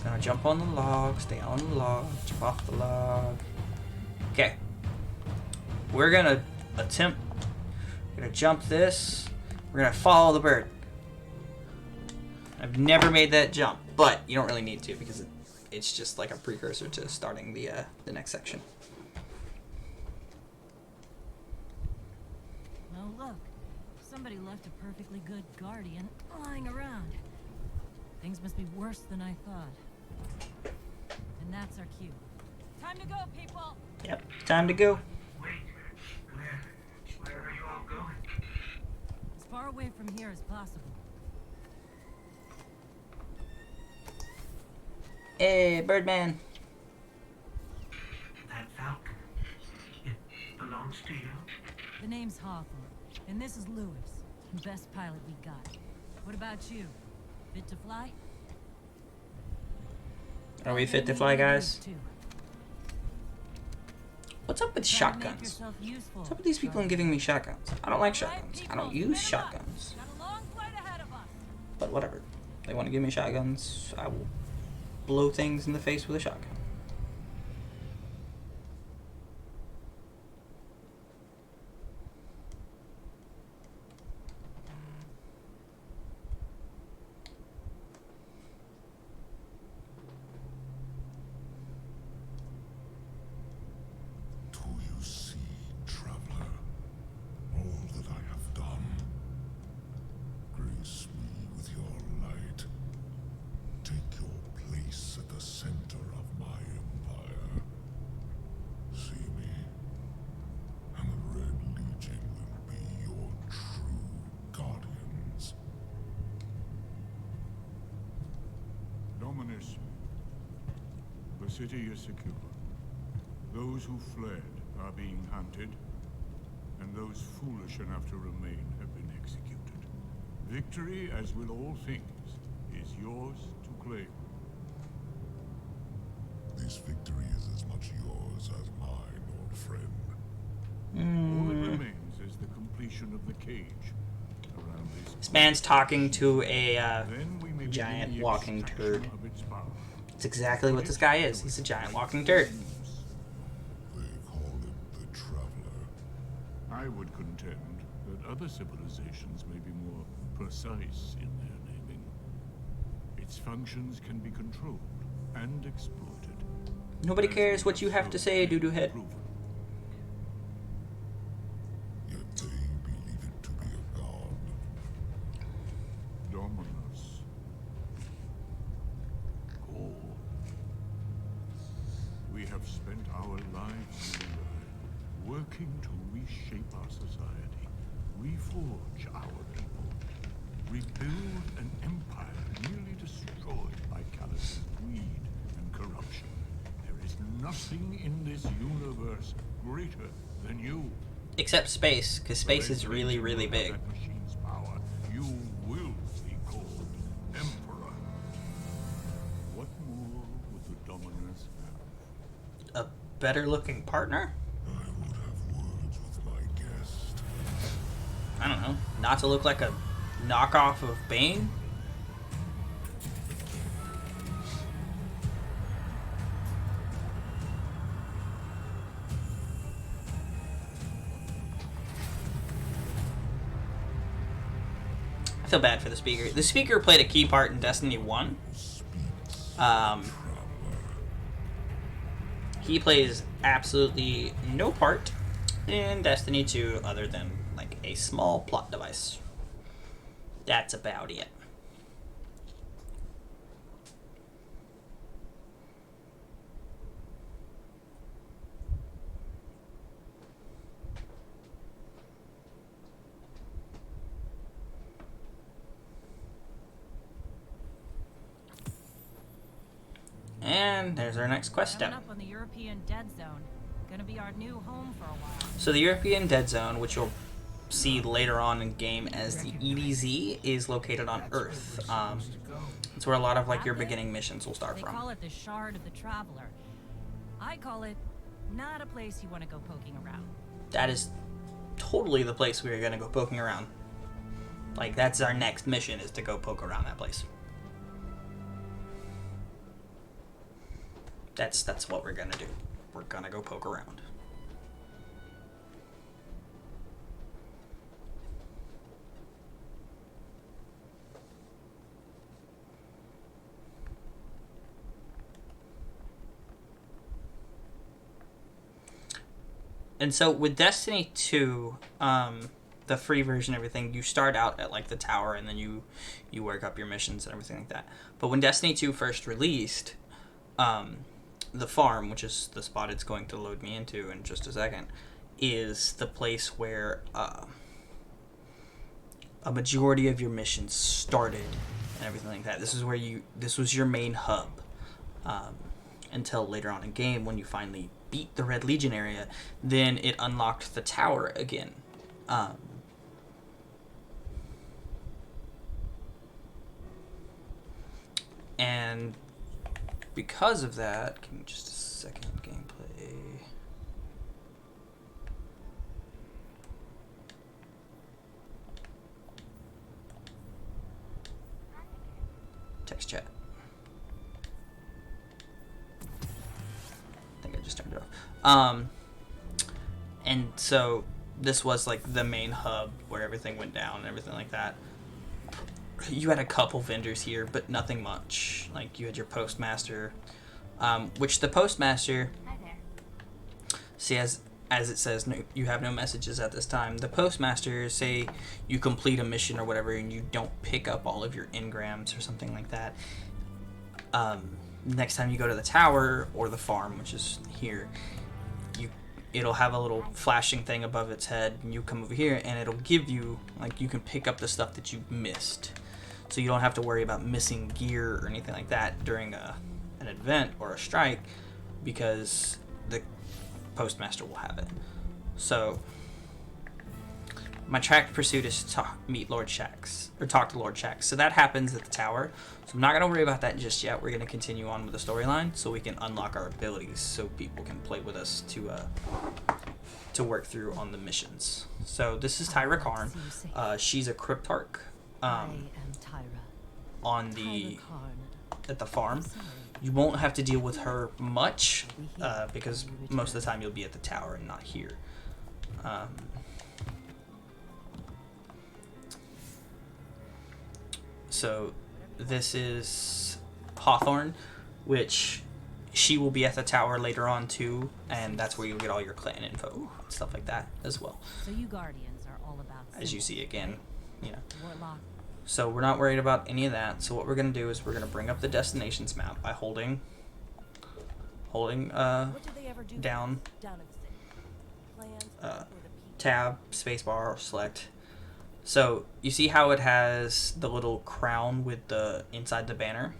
Now jump on the log, stay on the log, jump off the log. Okay. We're gonna attempt, we're gonna jump this, we're gonna follow the bird. I've never made that jump, but you don't really need to because it's just like a precursor to starting the next section. Oh, look. Somebody left a perfectly good guardian lying around. Things must be worse than I thought. And that's our cue. Time to go, people! Yep, time to go. Wait, where are you all going? As far away from here as possible. Hey, Birdman. That falcon, it belongs to you? The name's Hawthorne, and this is Lewis, the best pilot we got. What about you? Fit to fly? Are we fit to fly, guys? What's up with shotguns? What's up with these people and giving me shotguns? I don't like shotguns. I don't use shotguns. But whatever. They want to give me shotguns, I will blow things in the face with a shotgun. Do you see, traveler, all that I have done? Grace me with your light. Take your place at the center of my empire. See me, and the Red Legion will be your true guardians. Dominus, the city is secure. Those who fled are being hunted, and those foolish enough to remain have been executed. Victory, as with all things, is yours to claim. This victory is as much yours as mine, old friend. All that remains is the completion of the cage around This man's talking to a Then we may begin giant the walking extraction turd. of its power. That's exactly what this guy is. He's a giant walking turd. They call it the Traveler. I would contend that other civilizations may be more precise in their naming. Its functions can be controlled and exploited. Nobody cares what you have to say, doo-doo head. Yet they believe it to be a god. Dominus. Go. We have spent our lives working to reshape our society, reforge our people, rebuild an empire nearly destroyed by callous greed and corruption. There is nothing in this universe greater than you. Except space, because space is really, really big. That machine's power, you will be called Emperor. What more would the Dominus have? A better looking partner? I would have words with my guest. I don't know. Not to look like a knockoff of Bane? I feel bad for the speaker. The speaker played a key part in Destiny 1. He plays absolutely no part in Destiny 2 other than like a small plot device. That's about it. And there's our next quest Coming step. up on the European Dead Zone. Gonna be our new home for a while. So the European Dead Zone, which you'll see later on in game as the EDZ, is located on Earth. It's where a lot of like your beginning missions will start They from. call it the Shard of the Traveler. I call it not a place you want to go poking around. That is totally the place we're gonna go poking around. Like that's our next mission, is to go poke around that place. That's what we're gonna do. We're gonna go poke around. And so with Destiny 2, the free version, everything, you start out at like the tower and then you work up your missions and everything like that. But when Destiny 2 first released, the farm, which is the spot it's going to load me into in just a second, is the place where a majority of your missions started and everything like that. This was your main hub until later on in game when you finally beat the Red Legion area. Then it unlocked the tower again. And because of that, give me just a second, gameplay. Text chat. I think I just turned it off. And so this was like the main hub where everything went down and everything like that. You had a couple vendors here, but nothing much. Like, you had your postmaster, which the postmaster, see, as it says, no, you have no messages at this time. The postmaster, say you complete a mission or whatever and you don't pick up all of your engrams or something like that, next time you go to the tower or the farm, which is here, it'll have a little flashing thing above its head, and you come over here and it'll give you, like, you can pick up the stuff that you missed. So you don't have to worry about missing gear or anything like that during an event or a strike, because the postmaster will have it. So my track pursuit is to meet Lord Shaxx, or talk to Lord Shaxx. So that happens at the tower. So I'm not going to worry about that just yet. We're going to continue on with the storyline so we can unlock our abilities so people can play with us to work through on the missions. So this is Tyra Karn. She's a Cryptarch. I am Tyra. On the at the farm. You won't have to deal with her much because most of the time you'll be at the tower and not here. So this is Hawthorne, which she will be at the tower later on too, and that's where you'll get all your clan info and stuff like that as well. So you Guardians are all about As you see again, you know. Warlock. So we're not worried about any of that. So what we're gonna do is we're gonna bring up the destinations map by holding down tab, spacebar, select. So you see how it has the little crown with the inside the banner?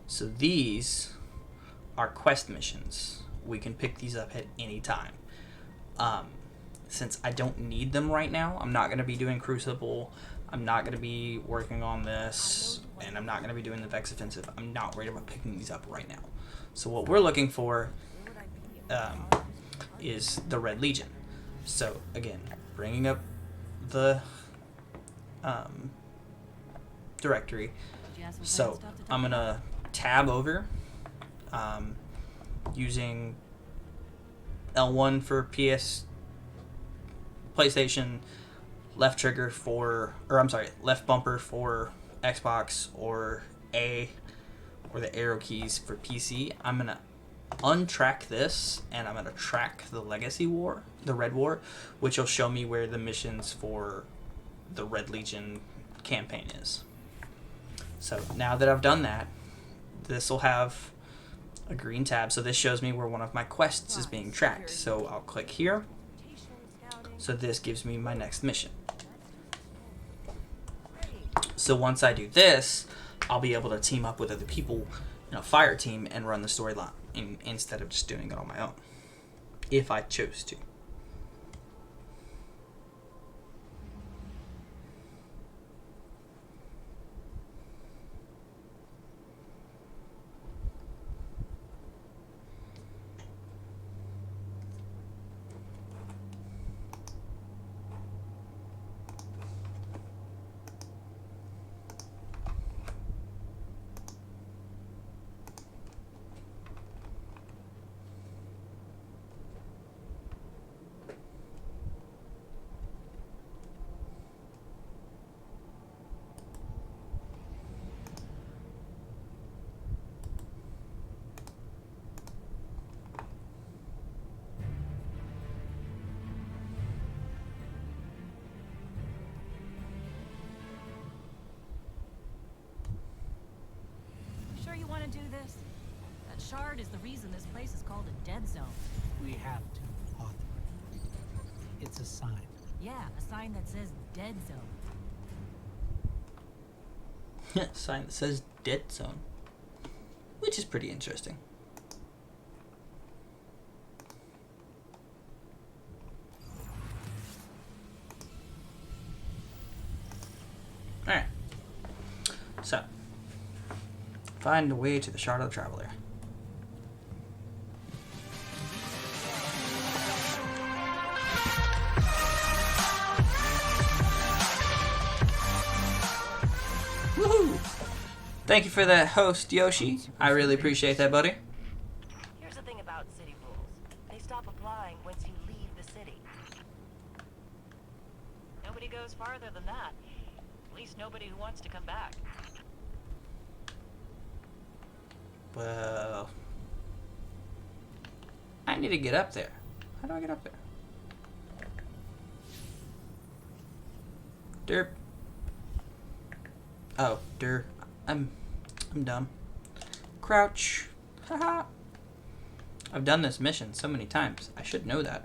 So these are quest missions. We can pick these up at any time. Since I don't need them right now, I'm not going to be doing Crucible, I'm not going to be working on this, and I'm not going to be doing the Vex Offensive. I'm not worried about picking these up right now. So what we're looking for is the Red Legion. So again, bringing up the directory. So I'm going to tab over using L1 for PlayStation, left trigger for, or I'm sorry, left bumper for Xbox, or A, or the arrow keys for PC. I'm gonna untrack this, and I'm gonna track the Legacy War, the Red War, which will show me where the missions for the Red Legion campaign is. So now that I've done that, this will have a green tab. So this shows me where one of my quests is being tracked. So I'll click here. So this gives me my next mission. So once I do this, I'll be able to team up with other people in a fire team and run the storyline instead of just doing it on my own, if I chose to. really want to do this? That shard is the reason this place is called a dead zone. We have to, Hawthorne. It's a sign. Yeah, a sign that says dead zone. Sign that says dead zone. Which is pretty interesting. Alright. So, find a way to the Shard of the Traveler. Woohoo! Thank you for that host, Yoshi. I really appreciate that, buddy. Here's the thing about city rules. They stop applying once you leave the city. Nobody goes farther than that. At least nobody who wants to come back. Well, I need to get up there. How do I get up there? Derp. Oh, derp. I'm dumb. Crouch. Haha. I've done this mission so many times. I should know that.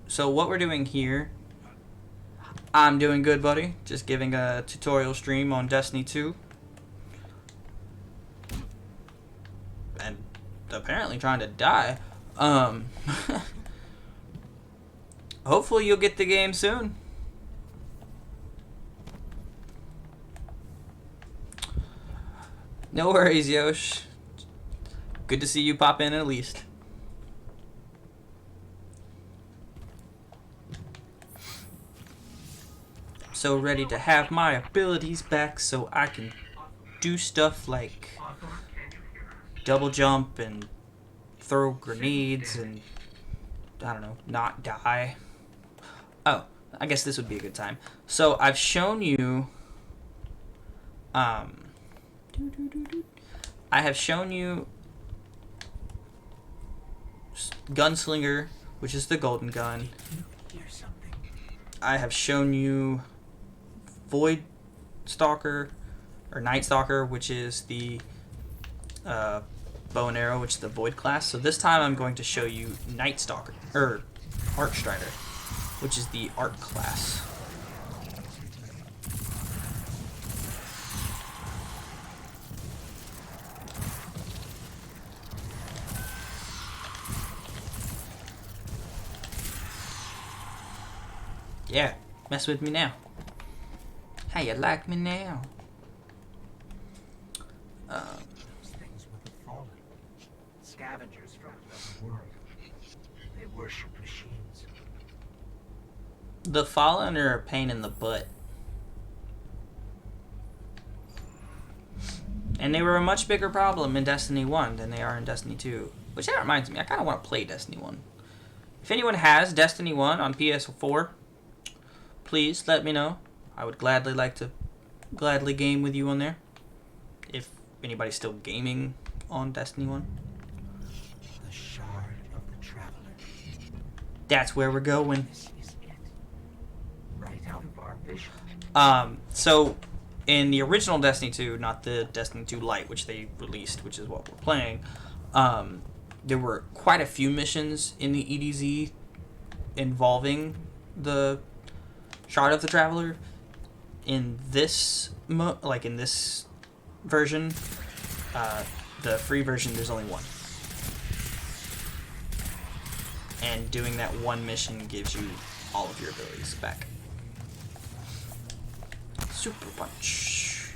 So what we're doing here, I'm doing good, buddy. Just giving a tutorial stream on Destiny 2. And apparently trying to die. Hopefully you'll get the game soon. No worries, Yosh. Good to see you pop in at least. So ready to have my abilities back so I can do stuff like double jump and throw grenades and, I don't know, not die. Oh, I guess this would be a good time. So I've shown you, I have shown you Gunslinger, which is the golden gun. I have shown you Void Stalker, or Night Stalker, which is the bow and arrow, which is the Void class. So this time I'm going to show you Night Stalker, or Arc Strider, which is the Arc class. Yeah, mess with me now. How you like me now? Those things with the fallen. Scavengers from the world. They worship machines. The Fallen are a pain in the butt. And they were a much bigger problem in Destiny 1 than they are in Destiny 2. Which that reminds me, I kind of want to play Destiny 1. If anyone has Destiny 1 on PS4, please let me know. I would gladly game with you on there. If anybody's still gaming on Destiny 1. The Shard of the Traveler. That's where we're going. This is it. Right out of our vision. So in the original Destiny 2, not the Destiny 2 Lite, which they released, which is what we're playing, there were quite a few missions in the EDZ involving the Shard of the Traveler. In this in this version, the free version, there's only one. And doing that one mission gives you all of your abilities back. Super Punch.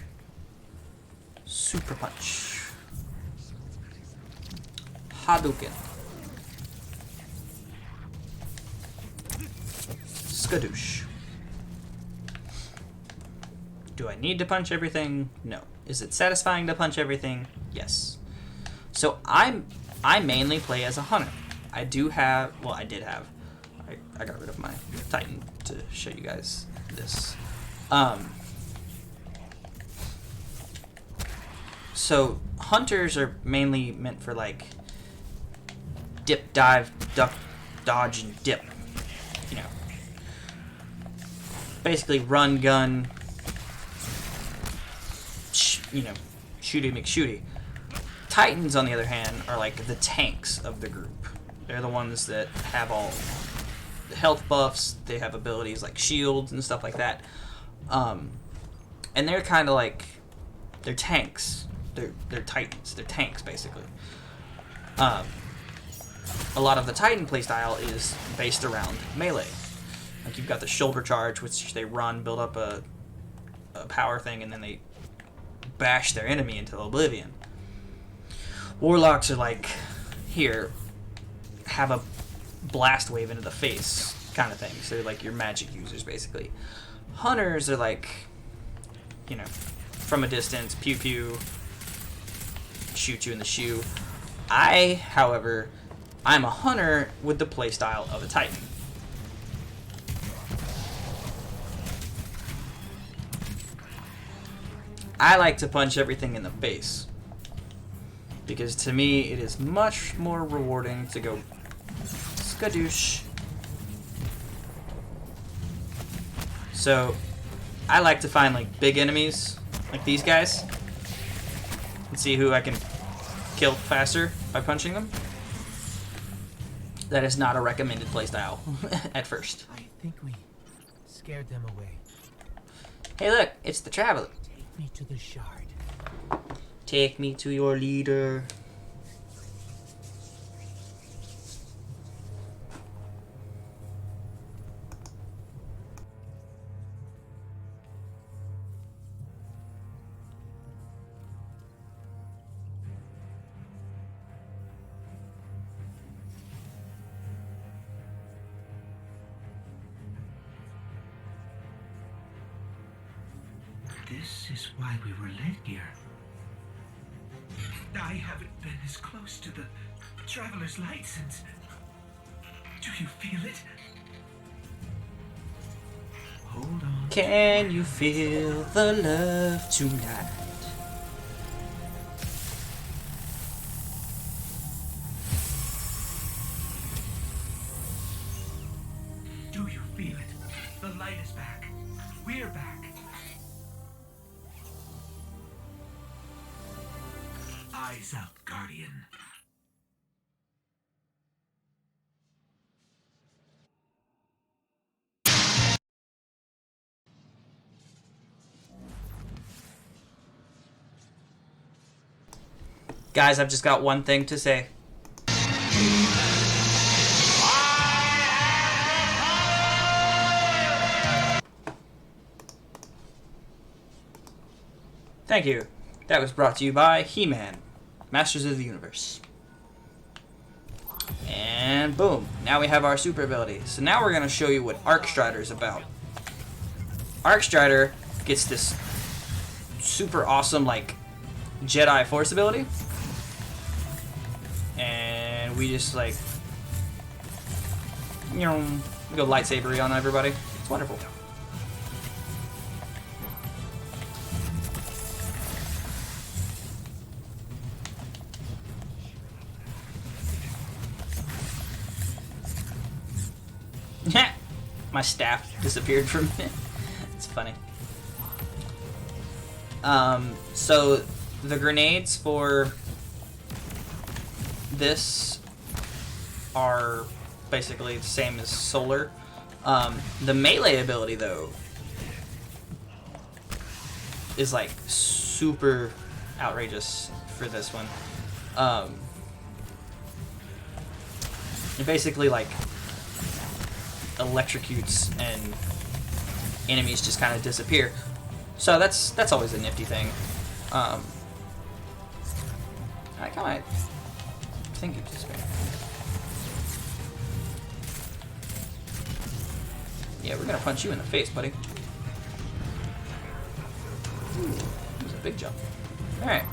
Super Punch. Hadouken. Skadoosh. Do I need to punch everything? No. Is it satisfying to punch everything? Yes. So I mainly play as a hunter. I did have, I got rid of my Titan to show you guys this. So hunters are mainly meant for like dip, dive, duck, dodge, and dip. You know, basically run, gun, you know, shooty McShooty. Titans, on the other hand, are like the tanks of the group. They're the ones that have all the health buffs. They have abilities like shields and stuff like that. And they're kind of like, they're tanks. They're Titans. They're tanks, basically. A lot of the Titan playstyle is based around melee. Like, you've got the shoulder charge, which they run, build up a power thing, and then they bash their enemy into oblivion. Warlocks are like, here, have a blast wave into the face kind of thing. So they're like your magic users, basically. Hunters are like, you know, from a distance, pew pew, shoot you in the shoe. However, I'm a hunter with the playstyle of a Titan. I like to punch everything in the face, because to me it is much more rewarding to go skadoosh. So I like to find like big enemies like these guys and see who I can kill faster by punching them. That is not a recommended playstyle at first. I think we scared them away. Hey look, it's the Traveler. Take me to the shard. Take me to your leader. This is why we were led here. I haven't been as close to the Traveler's Light since... Do you feel it? Hold on. Can you feel the love tonight? Do you feel it? The light is back. We're back. Eyes up, Guardian. Guys, I've just got one thing to say. Thank you. That was brought to you by He-Man, Masters of the Universe. And boom, now we have our super ability. So now we're going to show you what Arcstrider is about. Arcstrider gets this super awesome, like, Jedi Force ability. And we just, like, you know, we go lightsabery on everybody. It's wonderful. My staff disappeared from it. It's funny. So the grenades for this are basically the same as solar. The melee ability, though, is like super outrageous for this one. It basically like electrocutes and enemies just kind of disappear. So that's always a nifty thing. I kind of think it disappeared. Yeah, we're gonna punch you in the face, buddy. Ooh, that was a big jump. All right.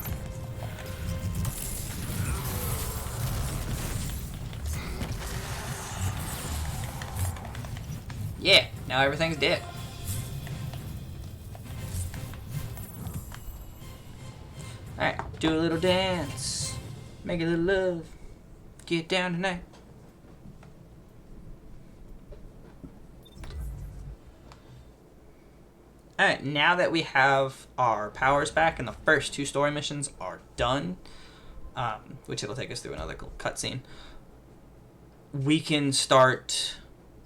Yeah, now everything's dead. Alright, do a little dance. Make a little love. Get down tonight. Alright, now that we have our powers back and the first 2 story missions are done, which it'll take us through another cutscene, we can start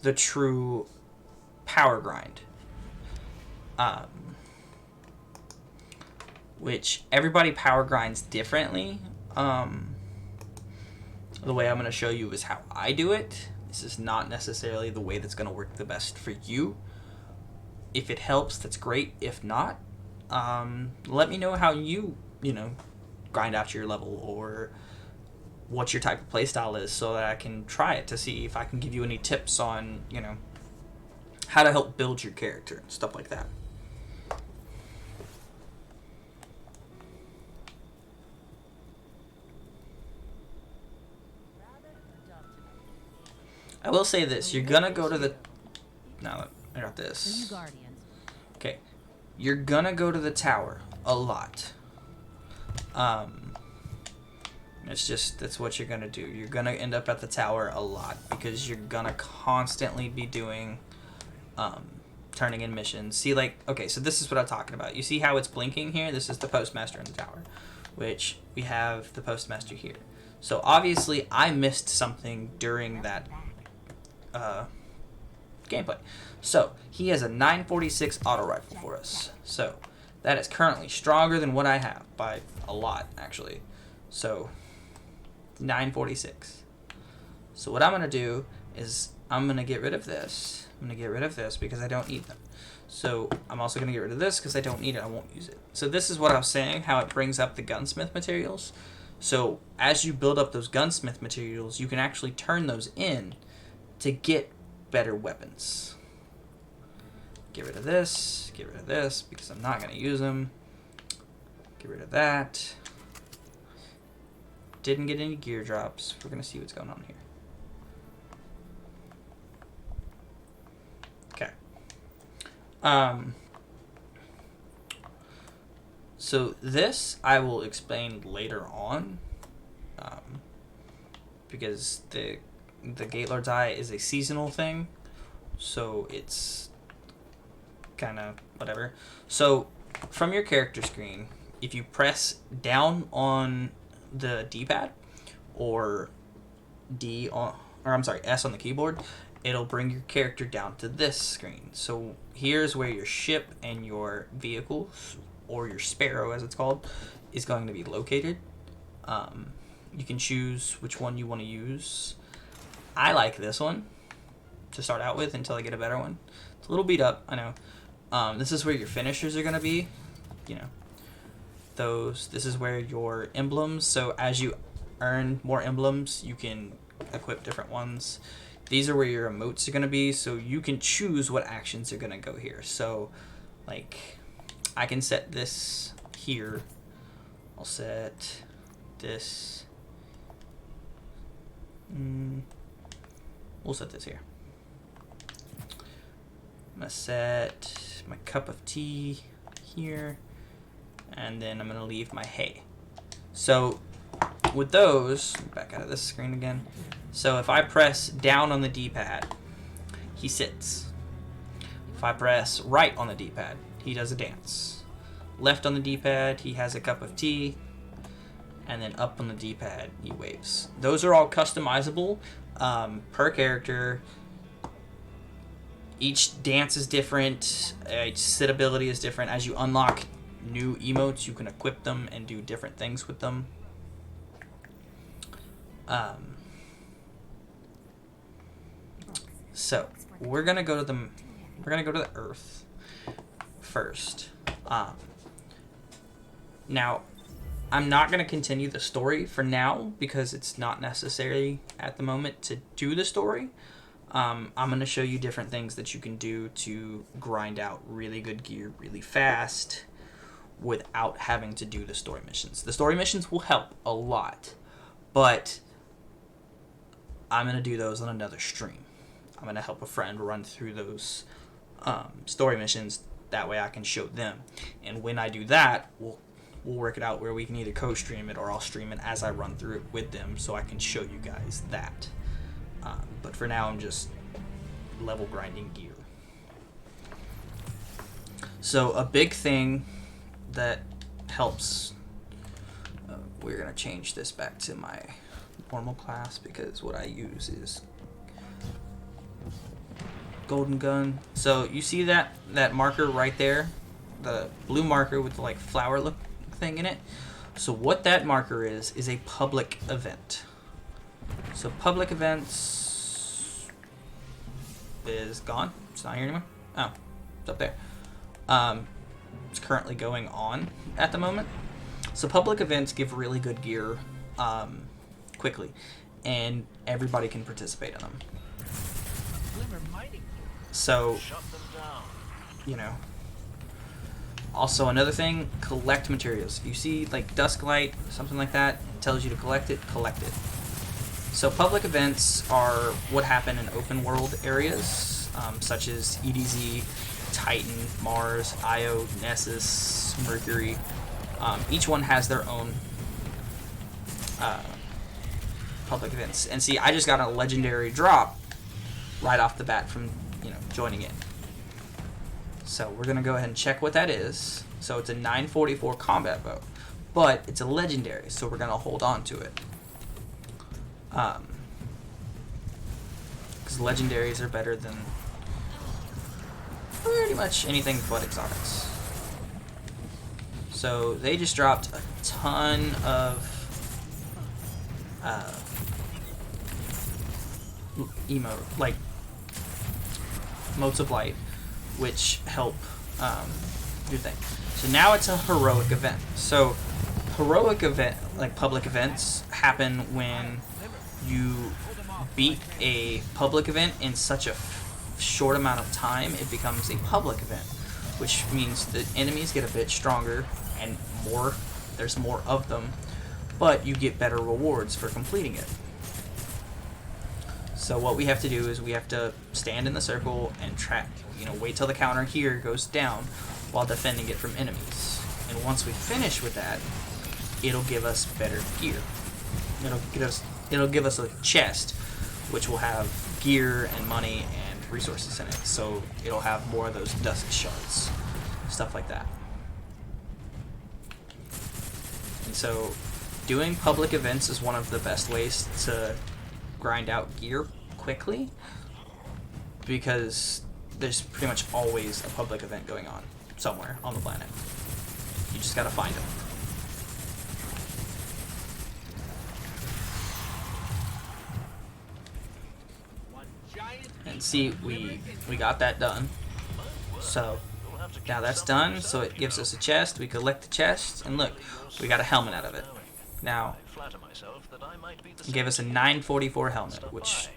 the true power grind. Which everybody power grinds differently. The way I'm going to show you is how I do it. This is not necessarily the way that's going to work the best for you. If it helps, that's great. If not, let me know how you grind out your level, or what your type of playstyle is, so that I can try it to see if I can give you any tips on, how to help build your character and stuff like that. I will say this, you're gonna go to the... Now, I got this. Okay. You're gonna go to the tower a lot. That's what you're gonna do. You're gonna end up at the tower a lot, because you're gonna constantly be doing, turning in missions. See, okay, so this is what I'm talking about. You see how it's blinking here? This is the postmaster in the tower, which we have the postmaster here. So obviously I missed something during that gameplay. So he has a 946 auto rifle for us. So that is currently stronger than what I have by a lot, actually. So 946. So what I'm gonna do is I'm gonna get rid of this. I'm gonna get rid of this because I don't need them. So I'm also gonna get rid of this because I don't need it. I won't use it. So this is what I was saying, how it brings up the gunsmith materials. So as you build up those gunsmith materials, you can actually turn those in to get better weapons. Get rid of this, because I'm not going to use them. Get rid of that. Didn't get any gear drops. We're going to see what's going on here. Okay. So this I will explain later on, because the Gatelord's Eye is a seasonal thing, so it's kind of whatever. So from your character screen, if you press down on the D-pad, or S on the keyboard, it'll bring your character down to this screen. So here's where your ship and your vehicles, or your Sparrow as it's called, is going to be located. You can choose which one you want to use. I like this one to start out with until I get a better one. It's a little beat up, I know. This is where your finishers are going to be. This is where your emblems, so as you earn more emblems, you can equip different ones. These are where your emotes are going to be, so you can choose what actions are going to go here. So, I can set this here. I'll set this. We'll set this here. I'm going to set my cup of tea here. And then I'm going to leave my hay. So with those, back out of this screen again. So if I press down on the D-pad, he sits. If I press right on the D-pad, he does a dance. Left on the D-pad, he has a cup of tea. And then up on the D-pad, he waves. Those are all customizable per character. Each dance is different. Each sit ability is different. As you unlock new emotes, you can equip them and do different things with them. So we're gonna go to the Earth first. Now, I'm not gonna continue the story for now because it's not necessary at the moment to do the story. I'm gonna show you different things that you can do to grind out really good gear really fast without having to do the story missions. The story missions will help a lot, but I'm going to do those on another stream. I'm going to help a friend run through those story missions. That way I can show them. And when I do that, we'll work it out where we can either co-stream it or I'll stream it as I run through it with them so I can show you guys that. But for now, I'm just level grinding gear. So a big thing that helps, we're going to change this back to my normal class because what I use is Golden Gun. So you see that marker right there, the blue marker with the like flower look thing in it. So what that marker is a public event. So public events is gone. It's not here anymore. Oh, it's up there. It's currently going on at the moment. So public events give really good gear quickly, and everybody can participate in them. So, you know. Also, another thing, collect materials. If you see like Dusklight, something like that, it tells you to collect it, collect it. So public events are what happen in open world areas, such as EDZ, Titan, Mars, Io, Nessus, Mercury. Each one has their own public events. And see, I just got a legendary drop right off the bat from, you know, joining it. So we're going to go ahead and check what that is. So it's a 944 combat bow, but it's a legendary, so we're going to hold on to it. Because legendaries are better than pretty much anything but exotics. So they just dropped a ton of motes of light, which help your thing. So now it's a heroic event. So heroic event, like public events, happen when you beat a public event in such a short amount of time. It becomes a public event, which means the enemies get a bit stronger and there's more of them, but you get better rewards for completing it. So what we have to do is we have to stand in the circle and wait till the counter here goes down while defending it from enemies. And once we finish with that, it'll give us better gear. It'll give us a chest, which will have gear and money and resources in it. So it'll have more of those dusk shards, stuff like that. And so doing public events is one of the best ways to grind out gear quickly, because there's pretty much always a public event going on somewhere on the planet. You just gotta find them. And see, we got that done. So now that's done, so it gives us a chest. We collect the chest, and look, we got a helmet out of it. Now, it gave us a 944 helmet, which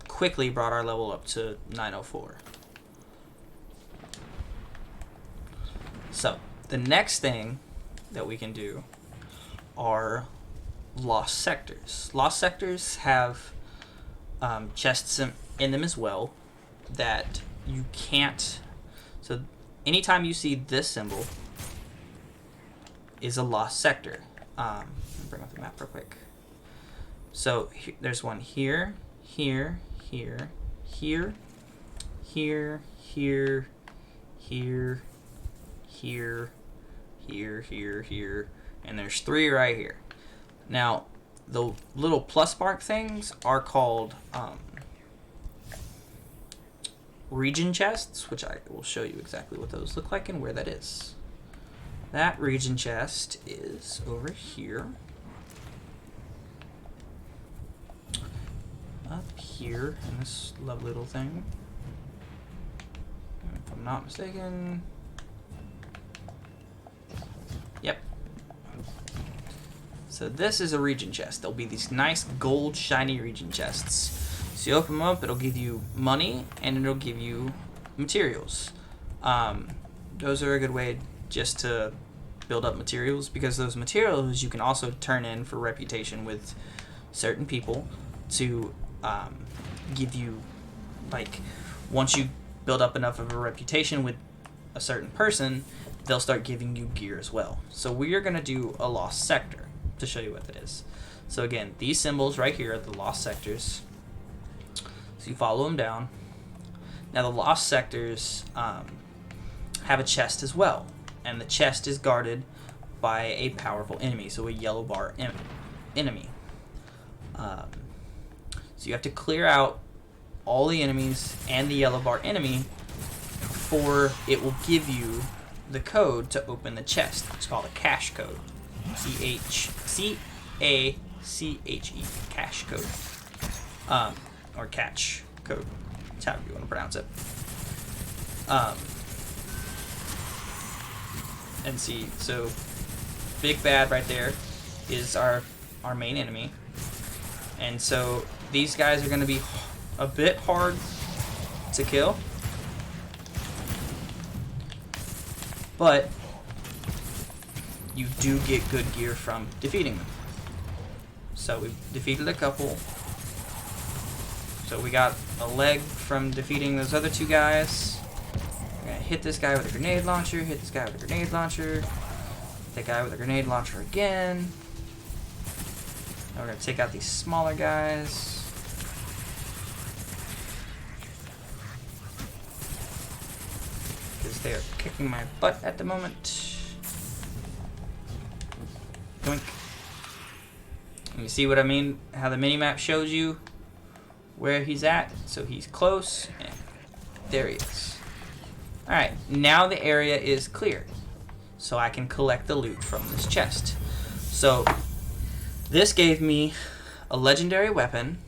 quickly brought our level up to 904. So, the next thing that we can do are lost sectors. Lost sectors have chests in them as well that you can't. So, anytime you see this symbol is a lost sector. Let me bring up the map real quick. So there's one here, here, here, here, here, here, here, here, here, here, here, and there's 3 right here. Now, the little plus mark things are called region chests, which I will show you exactly what those look like and where that is. That region chest is over here. Up here in this lovely little thing. If I'm not mistaken. Yep. So this is a region chest. There'll be these nice gold shiny region chests. So you open them up, it'll give you money and it'll give you materials. Those are a good way just to build up materials, because those materials you can also turn in for reputation with certain people to give you, like, once you build up enough of a reputation with a certain person, they'll start giving you gear as well. So we are going to do a lost sector to show you what that is. So again, these symbols right here are the lost sectors. So you follow them down. Now the lost sectors have a chest as well, and the chest is guarded by a powerful enemy, so a yellow bar enemy. So you have to clear out all the enemies and the yellow bar enemy before it will give you the code to open the chest. It's called a cache code. C-A-C-H-E, cache code. Or catch code. That's however you want to pronounce it. And see, so big bad right there is our main enemy. And so these guys are going to be a bit hard to kill. But you do get good gear from defeating them. So we've defeated a couple. So we got a leg from defeating those other two guys. We're gonna hit this guy with a grenade launcher, hit this guy with a grenade launcher, that guy with a grenade launcher again. Now we're gonna take out these smaller guys. Because they are kicking my butt at the moment. Doink. And you see what I mean? How the minimap shows you where he's at. So he's close, and there he is. Alright, now the area is cleared. So I can collect the loot from this chest. So this gave me a legendary weapon,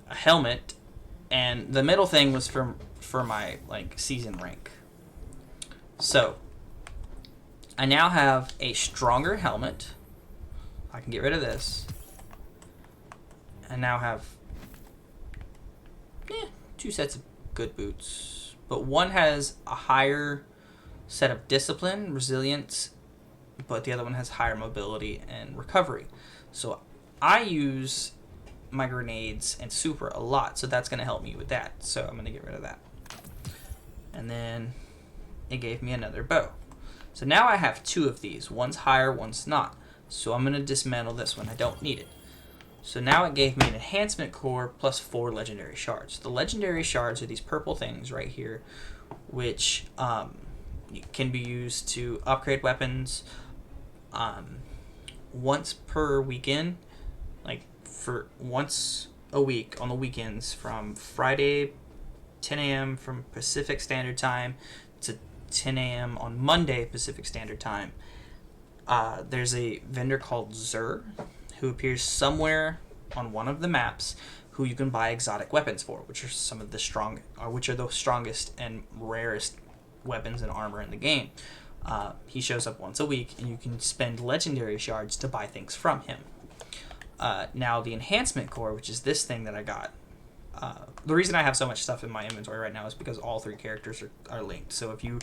a helmet, and the middle thing was for my like season rank. So I now have a stronger helmet. I can get rid of this. I now have two sets of good boots, but one has a higher set of discipline, resilience, but the other one has higher mobility and recovery. So I use my grenades and super a lot, so that's going to help me with that. So I'm going to get rid of that. And then it gave me another bow. So now I have two of these. One's higher, one's not. So I'm going to dismantle this one. I don't need it. So now it gave me an enhancement core plus 4 legendary shards. The legendary shards are these purple things right here, which can be used to upgrade weapons once per weekend, like for once a week on the weekends from Friday 10 a.m. from Pacific Standard Time to 10 a.m. on Monday Pacific Standard Time. There's a vendor called Xur who appears somewhere on one of the maps who you can buy exotic weapons for, which are some of the strongest and rarest weapons and armor in the game. He shows up once a week, and you can spend legendary shards to buy things from him. Now the enhancement core, which is this thing that I got, the reason I have so much stuff in my inventory right now is because all 3 characters are linked. So if you,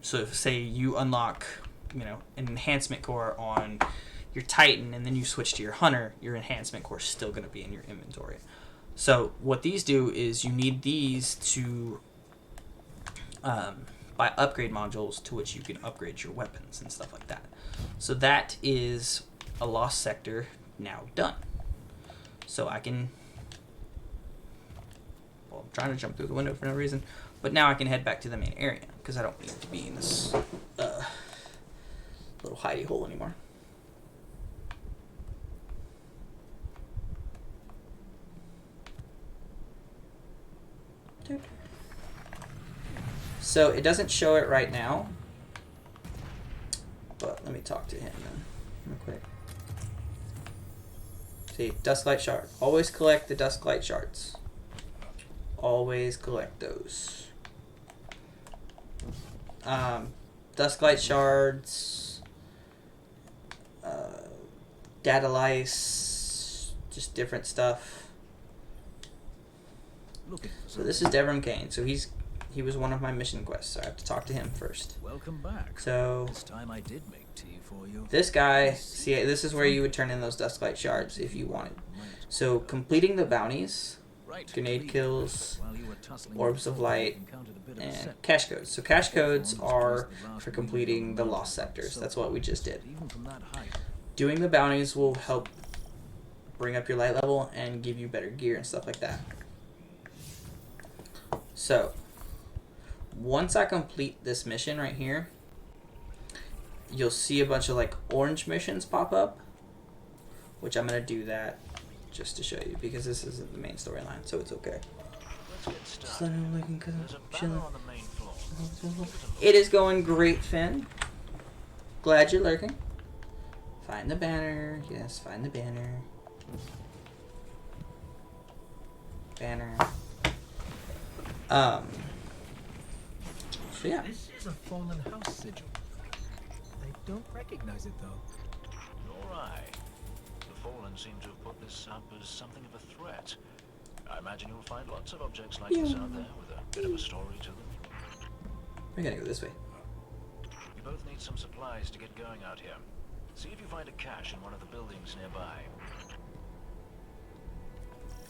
say you unlock, an enhancement core on your Titan, and then you switch to your Hunter, your enhancement core is still going to be in your inventory. So what these do is you need these to buy upgrade modules to which you can upgrade your weapons and stuff like that. So that is a lost sector now done. So I can, I'm trying to jump through the window for no reason, but now I can head back to the main area because I don't need to be in this little hidey hole anymore. So it doesn't show it right now, but let me talk to him then, real quick. See, Dusklight Shard. Always collect the Dusklight Shards. Always collect those. Dusklight Shards, Data Lice, just different stuff. So this is Devrim Kane. So he was one of my mission quests, so I have to talk to him first. Welcome back. So this time I did make tea for you. This guy, see, this is where you would turn in those Dusklight Shards if you wanted. So completing the bounties, grenade kills, orbs of light, and cache codes. So cache codes are for completing the lost sectors. That's what we just did. Doing the bounties will help bring up your light level and give you better gear and stuff like that. So once I complete this mission right here, you'll see a bunch of like orange missions pop up, which I'm gonna do that just to show you because this isn't the main storyline, so it's okay. It is going great, Finn. Glad you're lurking. Find the banner. Yes, find the banner. Banner. So yeah. This is a fallen house sigil. I don't recognize it though. Nor I. The Fallen seem to have put this up as something of a threat. I imagine you'll find lots of objects like this out there with a bit of a story to them. We're gonna go this way. You both need some supplies to get going out here. See if you find a cache in one of the buildings nearby.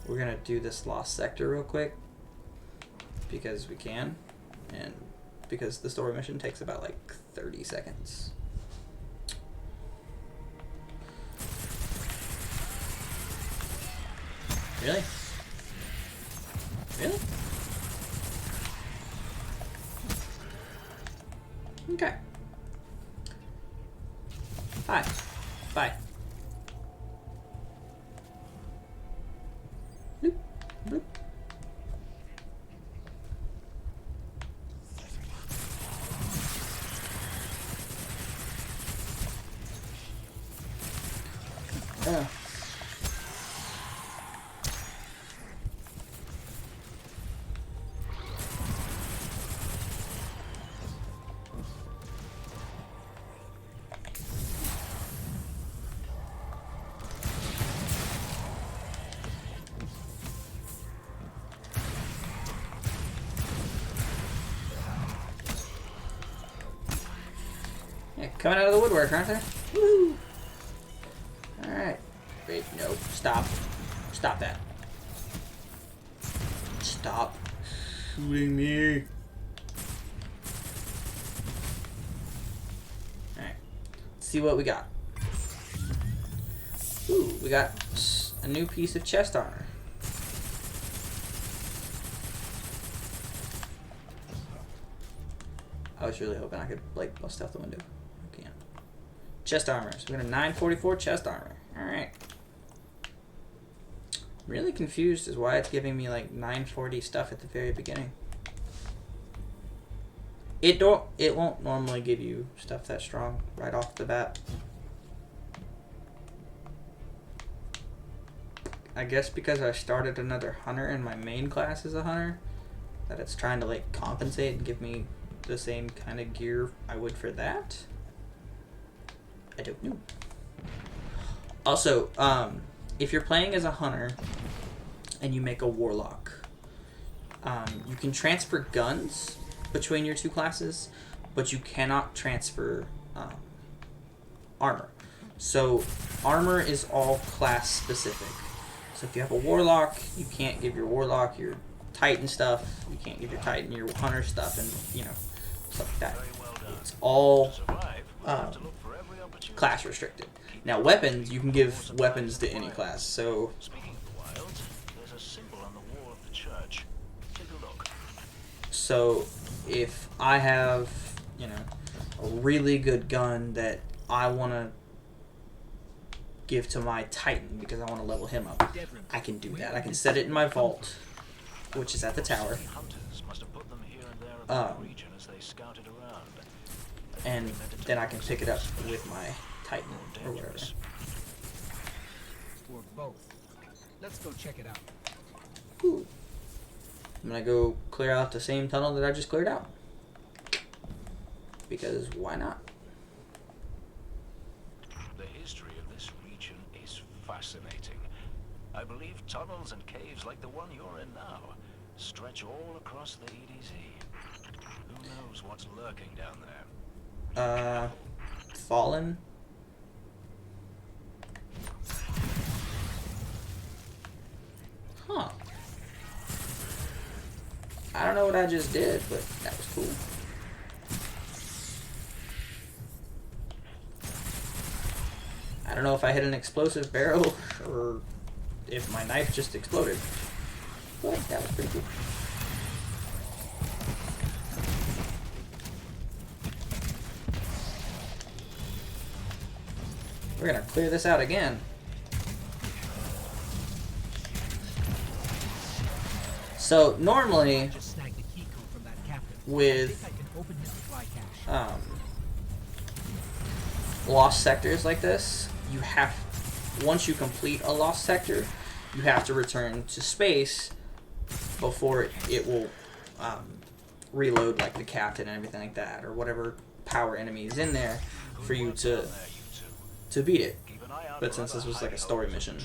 We're gonna do this lost sector real quick because we can, and because the story mission takes about like 30 seconds. Really? Really? Okay. Bye. Bye. Bloop. Bloop. Coming out of the woodwork, aren't they? Woo! Alright. Wait, no. Stop. Stop that. Stop shooting me. Alright. Let's see what we got. Ooh, we got a new piece of chest armor. I was really hoping I could, like, bust out the window. Chest armor. So we got a 944 chest armor. Alright. Really confused as why it's giving me like 940 stuff at the very beginning. It won't normally give you stuff that strong right off the bat. I guess because I started another hunter and my main class is a hunter, that it's trying to like compensate and give me the same kind of gear I would for that. I don't know. Also, if you're playing as a hunter and you make a warlock, you can transfer guns between your two classes, but you cannot transfer armor. So armor is all class specific. So if you have a warlock, you can't give your warlock your titan stuff. You can't give your titan your hunter stuff, and you know, stuff like that. It's all class restricted. Now weapons, you can give weapons to any class. So There's a symbol on the wall of the church. Take a look. So if I have, you know, a really good gun that I want to give to my Titan because I want to level him up, I can do that. I can set it in my vault, which is at the tower. And then I can pick it up with my Titan or whatever. Or both. Let's go check it out. Ooh. I'm gonna go clear out the same tunnel that I just cleared out. Because why not? The history of this region is fascinating. I believe tunnels and caves like the one you're in now stretch all across the EDZ. Who knows what's lurking down there? Fallen. Huh. I don't know what I just did, but that was cool. I don't know if I hit an explosive barrel or if my knife just exploded, but that was pretty cool. We're gonna clear this out again. So normally, with lost sectors like this, you have, once you complete a lost sector, you have to return to space before it will reload, like the captain and everything like that, or whatever power enemy is in there for you to beat it. But since this was like a story mission,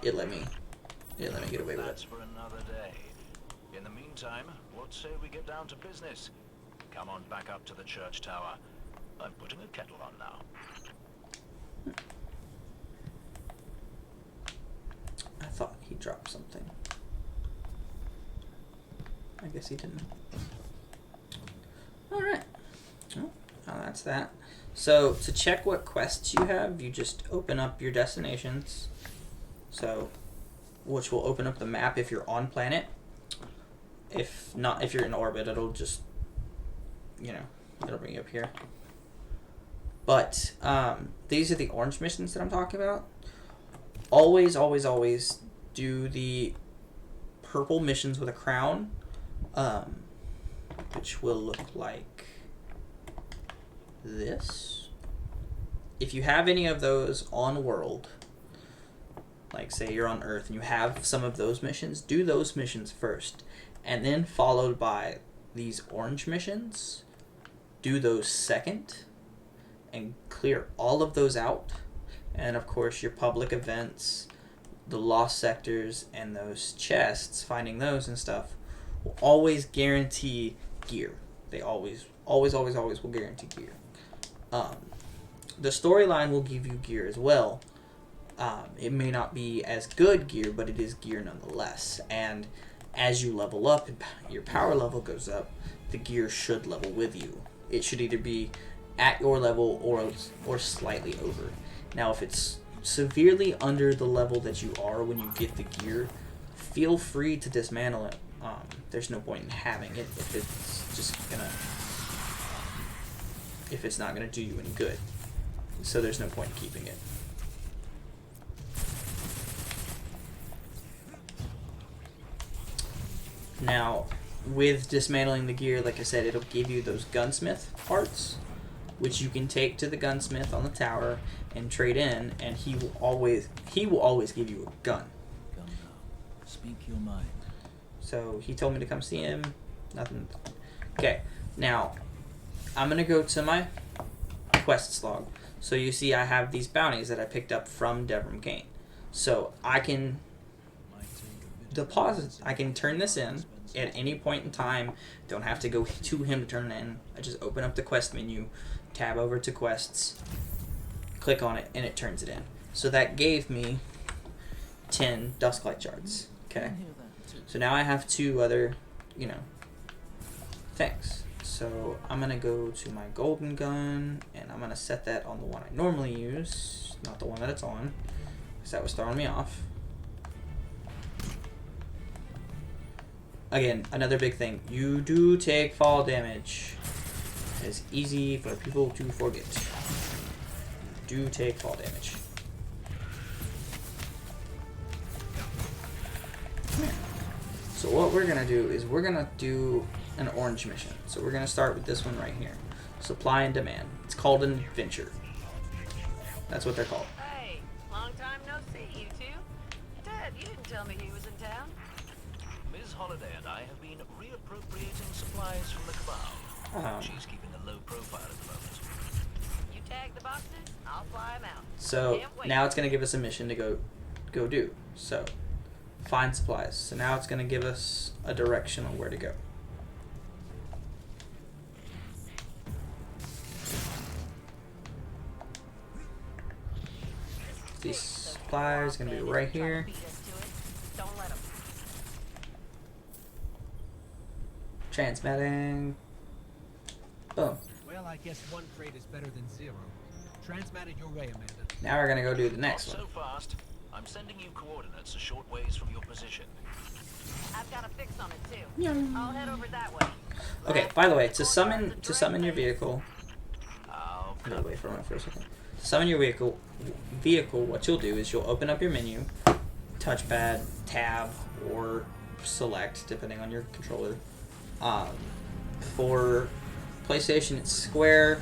it let me get away with it. For another day. In the meantime, what say we get down to business? Come on back up to the church tower. I'm putting a kettle on now. I thought he dropped something. I guess he didn't. Alright. Well, that's that. So, to check what quests you have, you just open up your destinations. So, which will open up the map if you're on planet. If not, if you're in orbit, it'll just, you know, it'll bring you up here. But, these are the orange missions that I'm talking about. Always, always, always do the purple missions with a crown, which will look like this. If you have any of those on world, like say you're on Earth and you have some of those missions, do those missions first, and then followed by these orange missions, do those second, and clear all of those out. And of course your public events, the lost sectors, and those chests, finding those and stuff, will always guarantee gear. They always will guarantee gear. The storyline will give you gear as well. It may not be as good gear, but it is gear nonetheless. And as you level up and your power level goes up, the gear should level with you. It should either be at your level or slightly over. Now, if it's severely under the level that you are when you get the gear, feel free to dismantle it. There's no point in having it if it's not gonna do you any good. So there's no point in keeping it. Now, with dismantling the gear, like I said, it'll give you those gunsmith parts, which you can take to the gunsmith on the tower and trade in, and he will always give you a gun. Speak your mind. So he told me to come see him. Nothing. Okay, now I'm gonna go to my quests log. So you see I have these bounties that I picked up from Devrim Kane. So I can deposit, I can turn this in at any point in time. Don't have to go to him to turn it in. I just open up the quest menu, tab over to quests, click on it, and it turns it in. So that gave me 10 Dusklight shards. Okay. So now I have 2 other, things. So I'm gonna go to my golden gun, and I'm gonna set that on the one I normally use, not the one that it's on, because that was throwing me off. Again, another big thing, you do take fall damage. It's easy for people to forget. You do take fall damage. Come here. So what we're gonna do is we're gonna do an orange mission. So we're gonna start with this one right here. Supply and demand. It's called an adventure. That's what they're called. Hey, long time no see, you two. Dad, you didn't tell me he was in town. Ms. Holiday and I have been reappropriating supplies from the Cabal. She's keeping a low profile at the moment. You tag the boxes, I'll fly them out. So now it's gonna give us a mission to go do. So find supplies. So now it's gonna give us a direction on where to go. These supplies are gonna be right here. Don't let them. Transmitting. Boom. Well, I guess one crate is better than 0. Transmat it your way, Amanda. Now we're gonna go do the next Not one. so fast. I'm sending you coordinates a short ways from your position. I've got a fix on it too. I'll head over that way. Okay. By the way, to summon your vehicle. Get away from it for a second. summon your vehicle, what you'll do is you'll open up your menu, touchpad, tab, or select, depending on your controller. For PlayStation, it's square.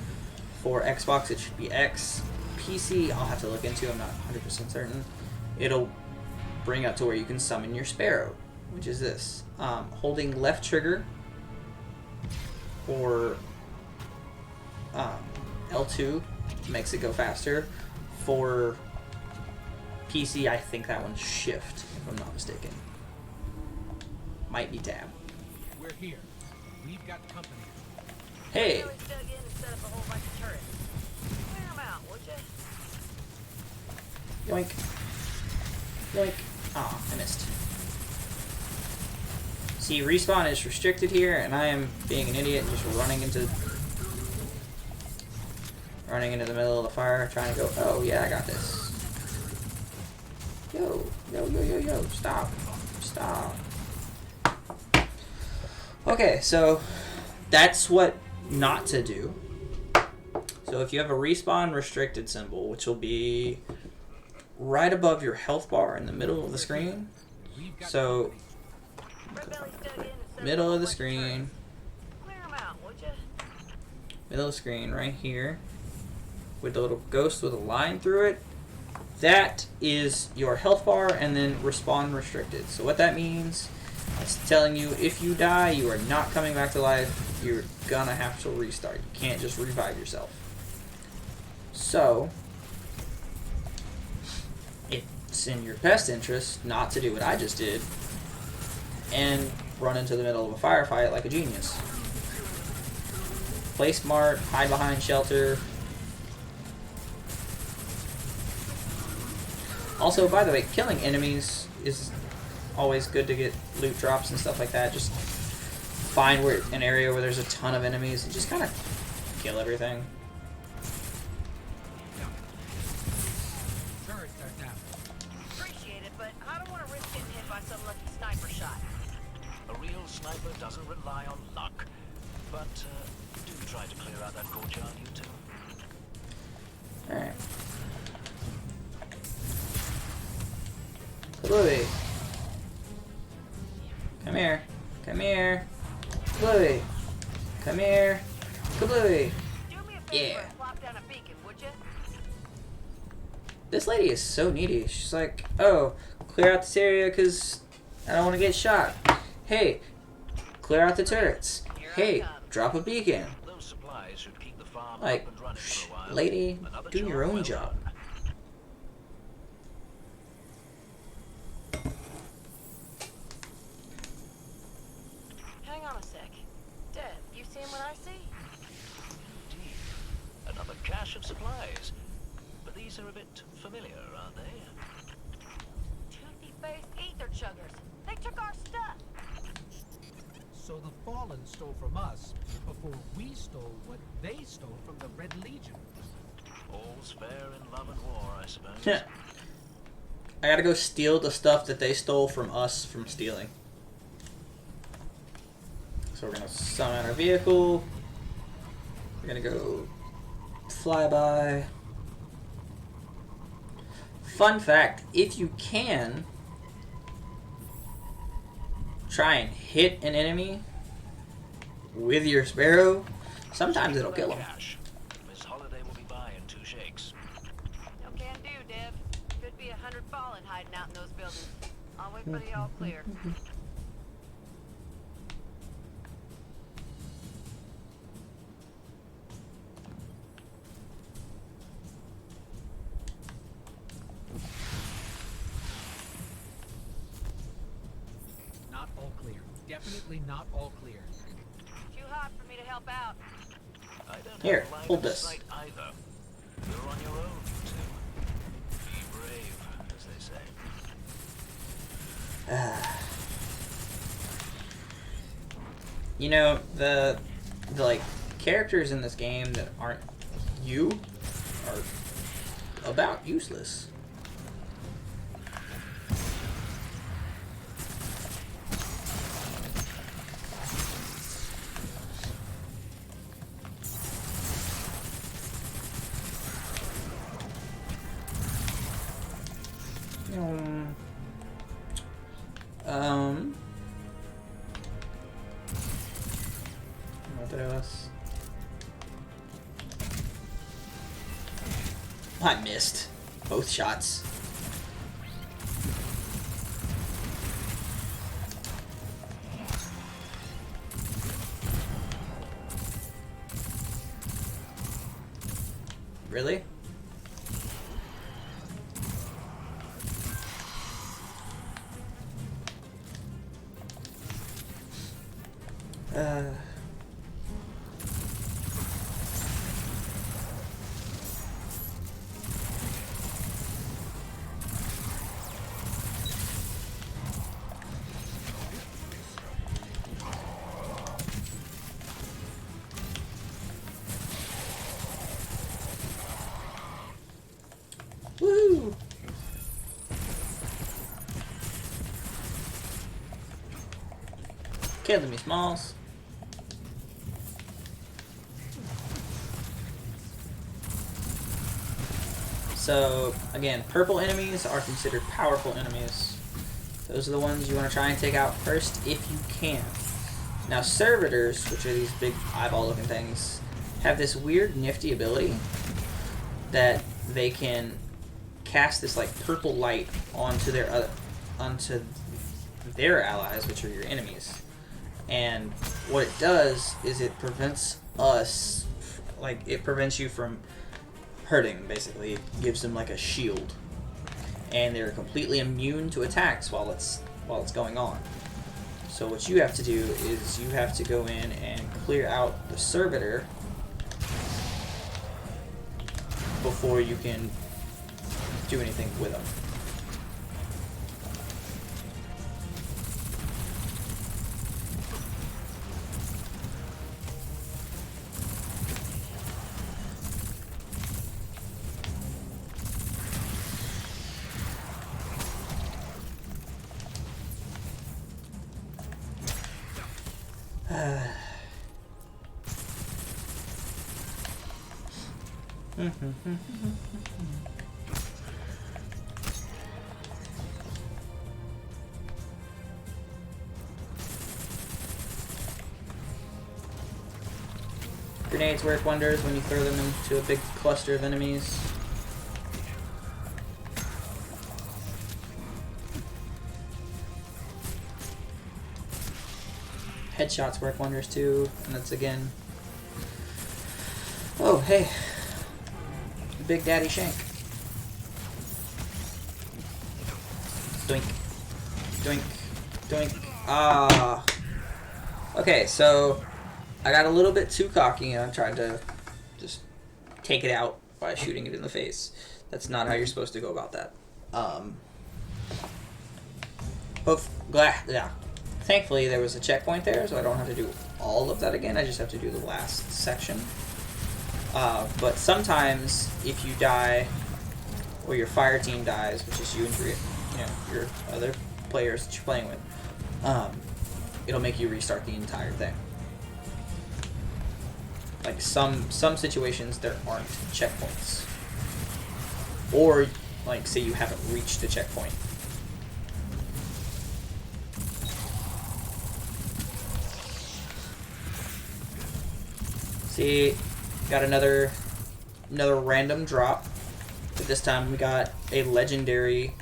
For Xbox, it should be X. PC, I'll have to look into. I'm not 100% certain. It'll bring up to where you can summon your Sparrow, which is this. Holding left trigger or L2 makes it go faster. For PC, I think that one's shift, if I'm not mistaken. Might be tab. We're here. We've got company. Hey! Really dug in and set up a whole bunch of turrets. Clear 'em out, would you? Yoink. Yoink. Aw, I missed. See, respawn is restricted here, and I am being an idiot and just running into the middle of the fire, trying to go, oh yeah, I got this. Yo, yo, yo, yo, yo, stop. Stop. Okay, so that's what not to do. So if you have a respawn restricted symbol, which will be right above your health bar in the middle of the screen. So, middle of the screen. Clear 'em out, would you? Middle of the screen, right here. With the little ghost with a line through it. That is your health bar, and then respawn restricted. So what that means, it's telling you if you die, you are not coming back to life. You're gonna have to restart. You can't just revive yourself. So, it's in your best interest not to do what I just did and run into the middle of a firefight like a genius. Play smart, hide behind shelter. Also, by the way, killing enemies is always good to get loot drops and stuff like that. Just find an area where there's a ton of enemies and just kind of kill everything. Turrets are down. Appreciate it, but I don't want to risk getting hit by some lucky sniper shot. A real sniper doesn't rely on luck. But do try to clear out that courtyard, you two. Alright. Bluey. Come here. Come here. Bluey. Come here. Kablooey. Yeah. Plop down a beacon, would you? This lady is so needy. She's like, oh, clear out this area because I don't want to get shot. Hey, clear out the turrets. Hey, drop a beacon. Those supplies should keep the farm Like, up and running for a while. lady, Another do your own well job. done. Hang on a sec. Dev, you seeing what I see? Indeed. Another cache of supplies. But these are a bit familiar, aren't they? Toothy-faced ether chuggers. They took our stuff. So the Fallen stole from us before we stole what they stole from the Red Legion. All's fair in love and war, I suppose. Yeah. I gotta go steal the stuff that they stole from us from stealing. So we're gonna summon our vehicle. We're gonna go flyby. Fun fact, if you can try and hit an enemy with your Sparrow, sometimes it'll kill them. Cash. Miss Holiday will be by in 2 shakes. No can do, Dev. Could be 100 Fallen hiding out in those buildings. I'll wait for the all clear. Not all clear. Definitely not all clear. Too hot for me to help out. I don't Here, have a line hold of this. sight either. You're on your own, you two. Be brave, as they say. You know, the like characters in this game that aren't you are about useless. Otros. I missed both shots. Really? Woo! Killing me, Smalls. So, again, purple enemies are considered powerful enemies. Those are the ones you want to try and take out first if you can. Now, servitors, which are these big eyeball-looking things, have this weird, nifty ability that they can cast this like purple light onto their allies, which are your enemies. And what it does is it prevents us, like it prevents you from hurting. Basically, it gives them like a shield, and they're completely immune to attacks while it's going on. So what you have to do is you have to go in and clear out the servitor before you can do anything with them. Grenades work wonders when you throw them into a big cluster of enemies. Headshots work wonders too, and that's again... Oh, hey. Big Daddy Shank. Doink. Doink. Doink. Ah. Okay, so I got a little bit too cocky and I tried to just take it out by shooting it in the face. That's not how you're supposed to go about that. Thankfully there was a checkpoint there, so I don't have to do all of that again. I just have to do the last section. But sometimes if you die, or your fire team dies, which is you and your other players that you're playing with, it'll make you restart the entire thing. Like some situations there aren't checkpoints, or like say you haven't reached a checkpoint. See, got another random drop, but this time we got a legendary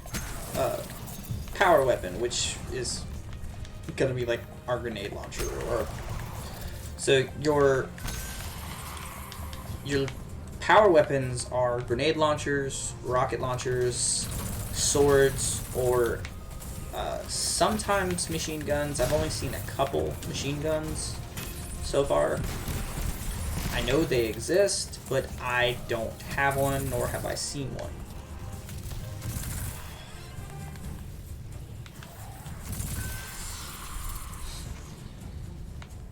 power weapon, which is gonna be like our grenade launcher. So your power weapons are grenade launchers, rocket launchers, swords, or sometimes machine guns. I've only seen a couple machine guns so far. I know they exist, but I don't have one, nor have I seen one.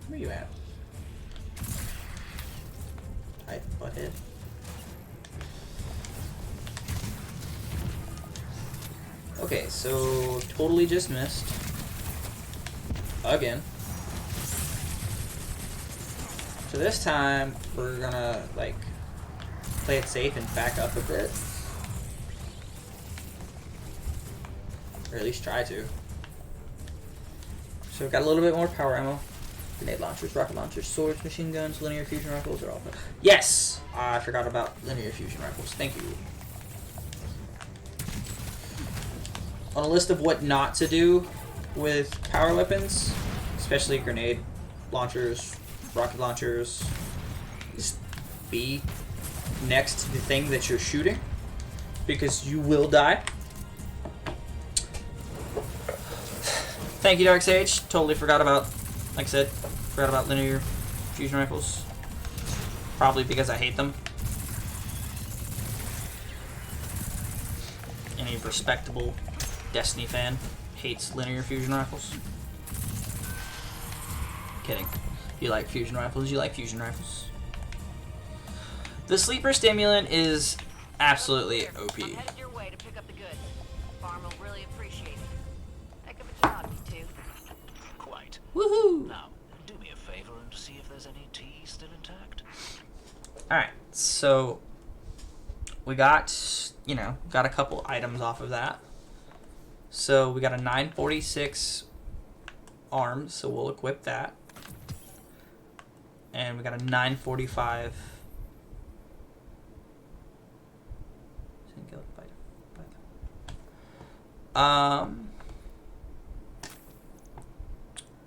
Where are you at? Hi, butthead. Okay, so totally just missed. Again. So this time, we're gonna, like, play it safe and back up a bit. Or at least try to. So we've got a little bit more power ammo. Grenade launchers, rocket launchers, swords, machine guns, linear fusion rifles are all... Yes! I forgot about linear fusion rifles. Thank you. On a list of what not to do with power weapons, especially grenade launchers, rocket launchers, is be next to the thing that you're shooting, because you will die. Thank you, Dark Sage. Totally forgot about, like I said, forgot about linear fusion rifles. Probably because I hate them. Any respectable Destiny fan hates linear fusion rifles. Kidding. You like fusion rifles, you like fusion rifles. The sleeper stimulant is absolutely OP. I'm headed your way to pick up the goods. Farm will really appreciate it. Heck of a job, you two. Quite. Woohoo! Now, do me a favor and see if there's any tea still intact. Alright, so we got, you know, got a couple items off of that. So we got a 946 arms, so we'll equip that. And we got a 945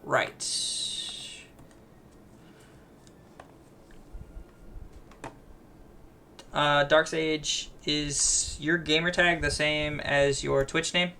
right. Dark Sage, is your gamer tag the same as your Twitch name?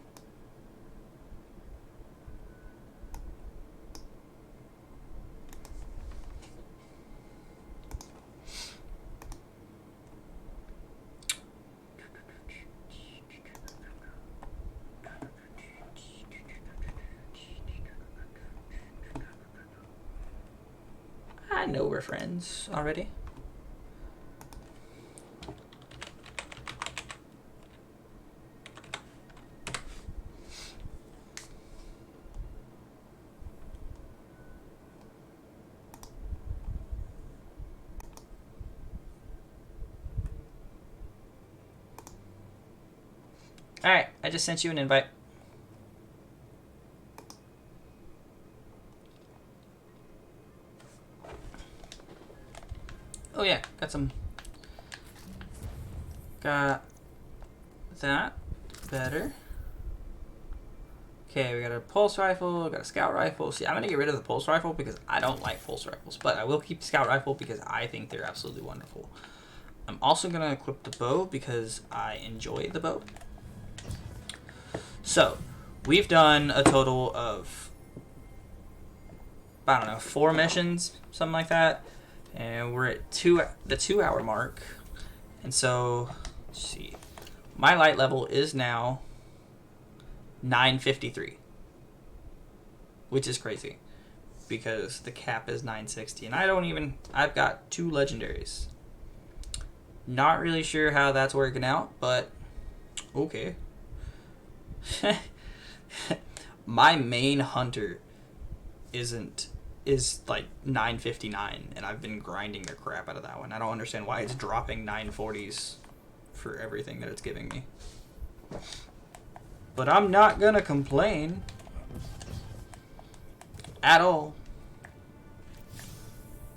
I know we're friends already. Alright, I just sent you an invite. Oh yeah, got that better. Okay, we got a pulse rifle, got a scout rifle. See, I'm gonna get rid of the pulse rifle because I don't like pulse rifles, but I will keep the scout rifle because I think they're absolutely wonderful. I'm also gonna equip the bow because I enjoy the bow. So, we've done a total of, I don't know, 4 missions, something like that. And we're at the 2-hour mark. And so, let's see. My light level is now 953. Which is crazy. Because the cap is 960. And I've got 2 legendaries. Not really sure how that's working out, but okay. My main hunter is like 959, and I've been grinding the crap out of that one. I don't understand why it's dropping 940s for everything that it's giving me. But I'm not gonna complain at all.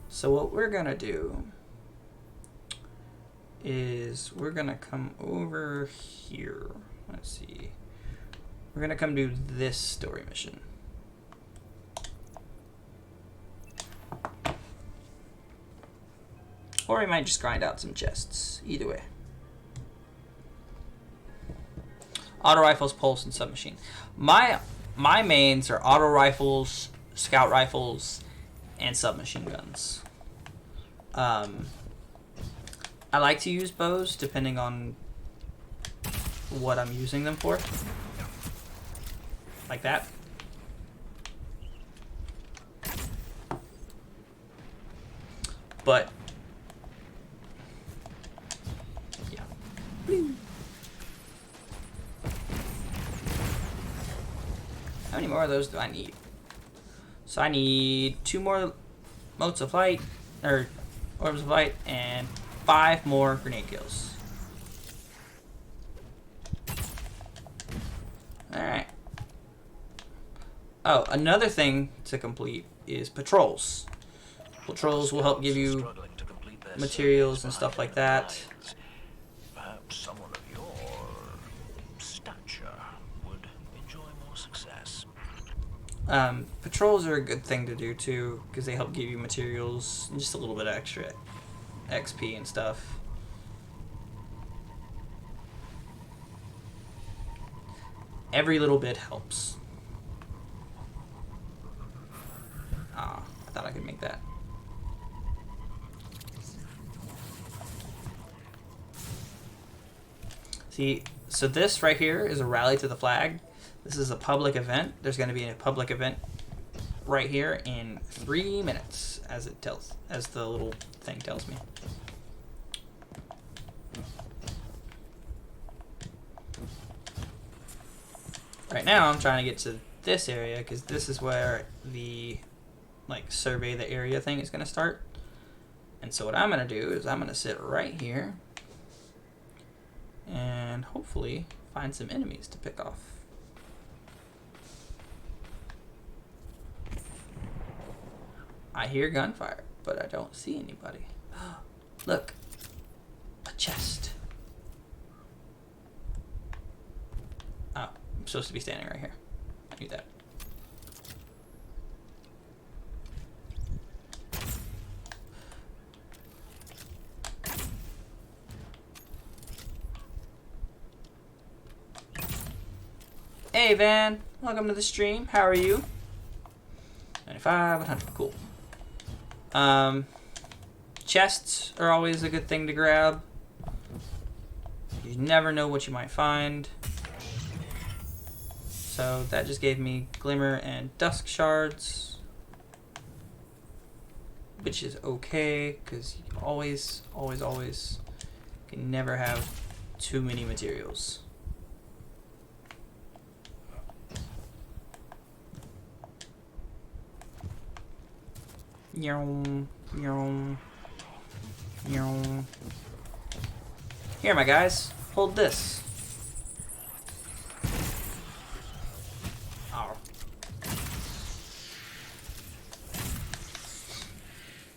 So what we're gonna do is we're gonna come over here. Let's see. We're gonna come do this story mission. Or we might just grind out some chests. Either way. Auto rifles, pulse, and submachine. My mains are auto rifles, scout rifles, and submachine guns. I like to use bows depending on what I'm using them for. Like that. But yeah. How many more of those do I need? So I need 2 more motes of light, or orbs of light, and 5 more grenade kills. Alright, Oh, another thing to complete is patrols. Patrols will help give you materials and stuff like that. Perhaps someone of your stature would enjoy more success. Patrols are a good thing to do too, because they help give you materials and just a little bit extra XP and stuff. Every little bit helps. Ah, I thought I could make that. See, so this right here is a rally to the flag. This is a public event. There's going to be a public event right here in 3 minutes, as the little thing tells me. Right now, I'm trying to get to this area because this is where the survey the area thing is going to start. And so what I'm going to do is I'm going to sit right here and hopefully find some enemies to pick off. I hear gunfire, but I don't see anybody. Look, a chest. Oh, I'm supposed to be standing right here. I knew that. Hey Van, welcome to the stream. How are you? 95, 100, cool. Chests are always a good thing to grab. You never know what you might find. So that just gave me Glimmer and Dusk Shards, which is okay, because you always can never have too many materials. Here, my guys, hold this. Oh.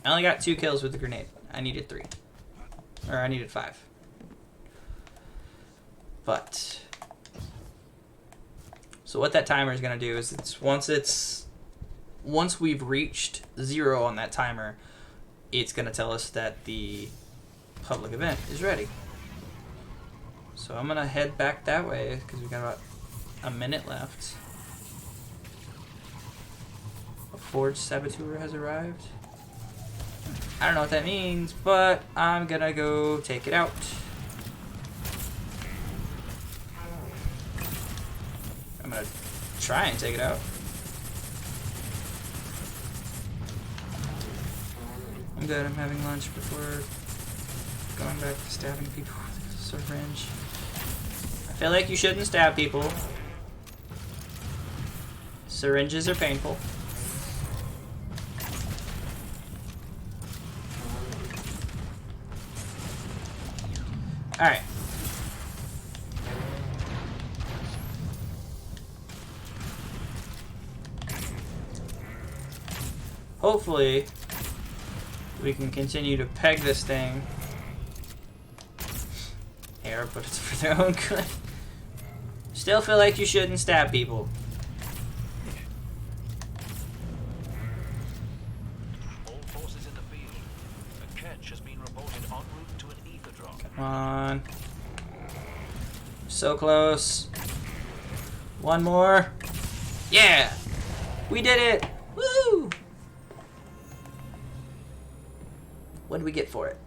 I only got 2 kills with the grenade. I needed 3. Or I needed 5. But so what that timer is going to do is once we've reached 0 on that timer, it's going to tell us that the public event is ready. So I'm going to head back that way because we've got about a minute left. A forged saboteur has arrived. I don't know what that means, but I'm going to go take it out. I'm going to try and take it out. I'm good, I'm having lunch before going back to stabbing people with a syringe. I feel like you shouldn't stab people. Syringes are painful. Alright. Hopefully we can continue to peg this thing here, but it's for their own good. Still feel like you shouldn't stab people. All forces in the field. A catch has been reported en route to an ether drop. Come on. So close. One more. Yeah! We did it! Woo! What did we get for it?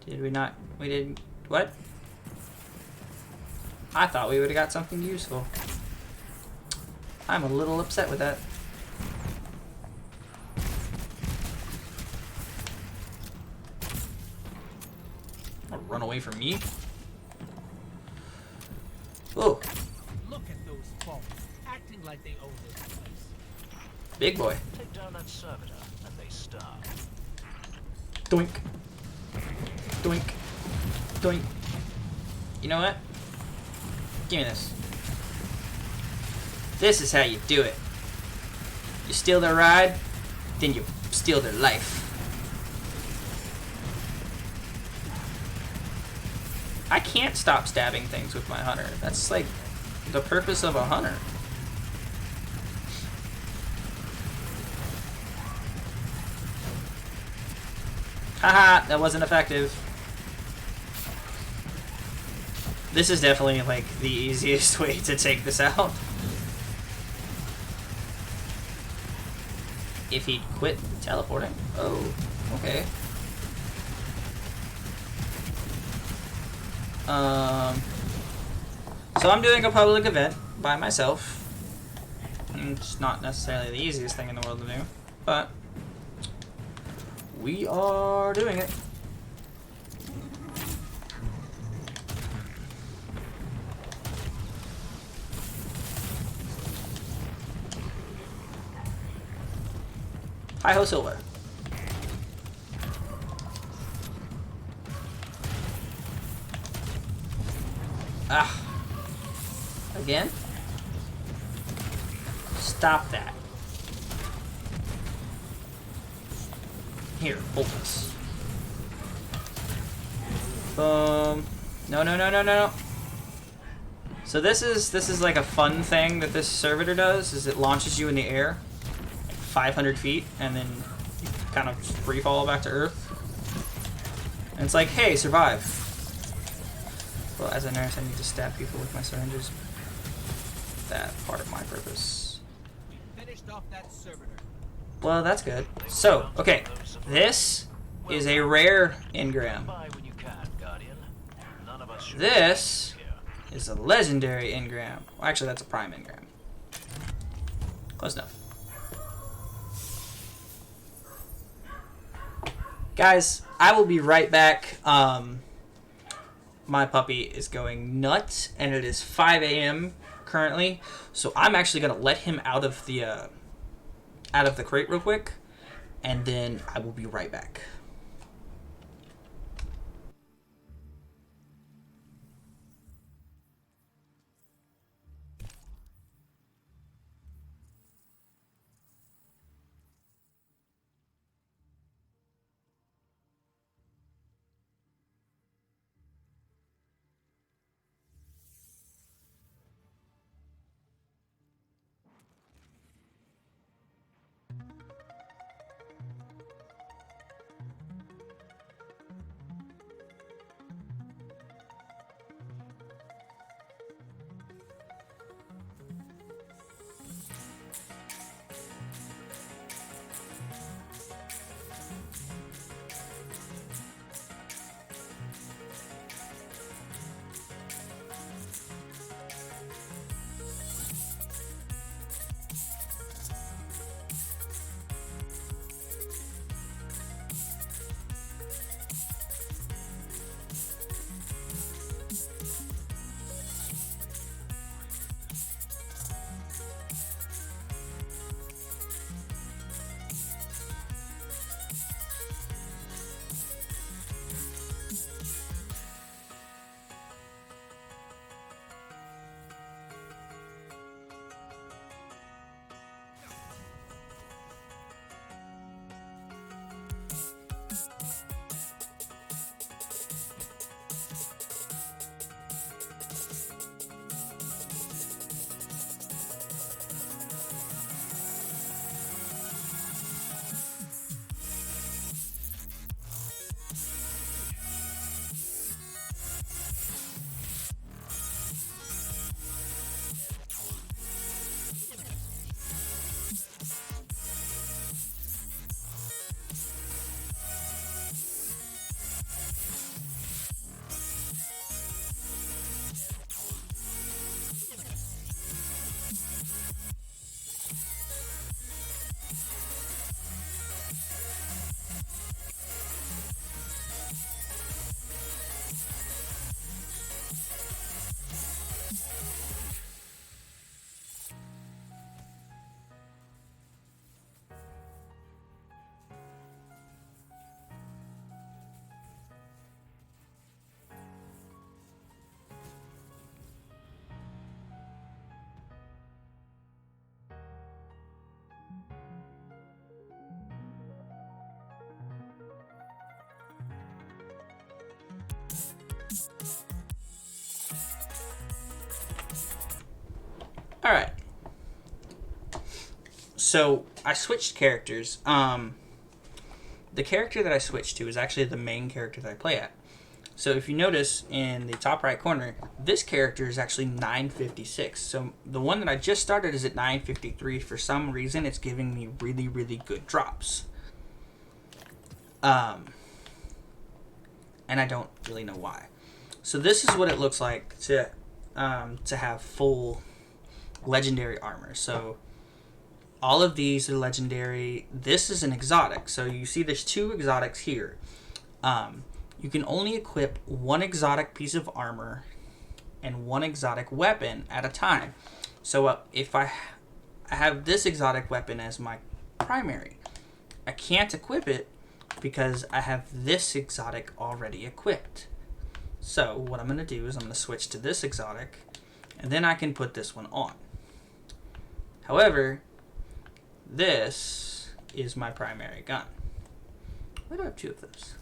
Did we not? We didn't. What? I thought we would have got something useful. I'm a little upset with that. Run away from me? Oh. Look at those folks, acting like they own this place. Big boy. Take down that servitor and they starve. Doink. Doink. Doink. You know what? Give me this. This is how you do it. You steal their ride, then you steal their life. I can't stop stabbing things with my hunter. That's like the purpose of a hunter. Haha, that wasn't effective. This is definitely like the easiest way to take this out. If he'd quit teleporting. Oh, okay. So I'm doing a public event by myself. It's not necessarily the easiest thing in the world to do, but we are doing it. Hi-ho Silver. Ah. Again? Stop that. Here, hold this. Boom. No, no, no, no, no. So this is like a fun thing that this servitor does, is it launches you in the air, like 500 feet, and then you kind of free fall back to Earth. And it's like, hey, survive. Well, as a nurse, I need to stab people with my syringes. That part of my purpose. Finished off that servitor. Well, that's good. So, okay, this is a rare engram. This is a legendary engram. Well, actually, that's a prime engram. Close enough. Guys, I will be right back. My puppy is going nuts, and it is 5 a.m. currently, so I'm actually gonna let him out of the crate real quick, and then I will be right back. Alright. So, I switched characters. The character that I switched to is actually the main character that I play at. So if you notice in the top right corner, this character is actually 956. So the one that I just started is at 953. For some reason, it's giving me really, really good drops. And I don't really know why. So this is what it looks like to have full legendary armor. So all of these are legendary. This is an exotic. So you see there's 2 exotics here. You can only equip 1 exotic piece of armor and 1 exotic weapon at a time. So if I have this exotic weapon as my primary, I can't equip it because I have this exotic already equipped. So what I'm going to do is I'm going to switch to this exotic, and then I can put this one on. However, this is my primary gun. Why do I have 2 of those?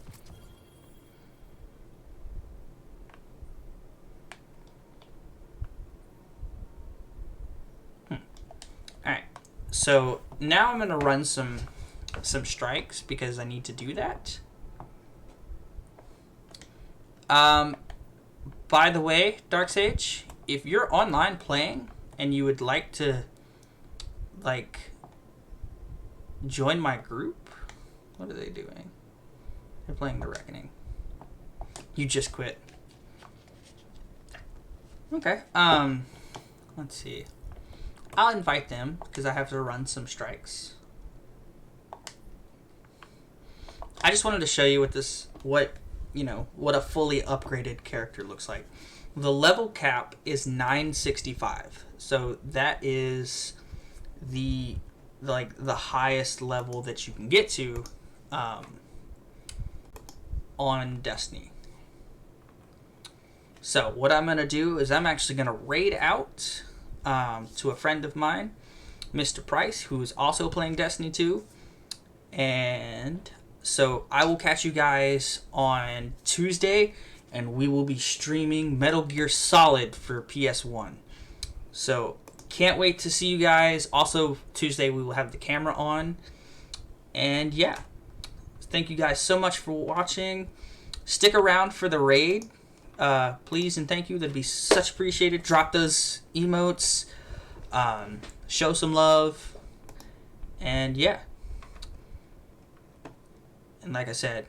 Alright, so now I'm going to run some strikes because I need to do that. By the way, Darksage, if you're online playing and you would like to, like, join my group, what are they doing? They're playing The Reckoning. You just quit. Okay, let's see. I'll invite them because I have to run some strikes. I just wanted to show you what a fully upgraded character looks like. The level cap is 965. So that is the highest level that you can get to on Destiny. So what I'm going to do is I'm actually going to raid out to a friend of mine, Mr. Price, who is also playing Destiny 2. And so I will catch you guys on Tuesday, and we will be streaming Metal Gear Solid for PS1. So can't wait to see you guys. Also, Tuesday we will have the camera on. And yeah, thank you guys so much for watching. Stick around for the raid. Please and thank you. That'd be such appreciated. Drop those emotes. Show some love. And yeah. And like I said,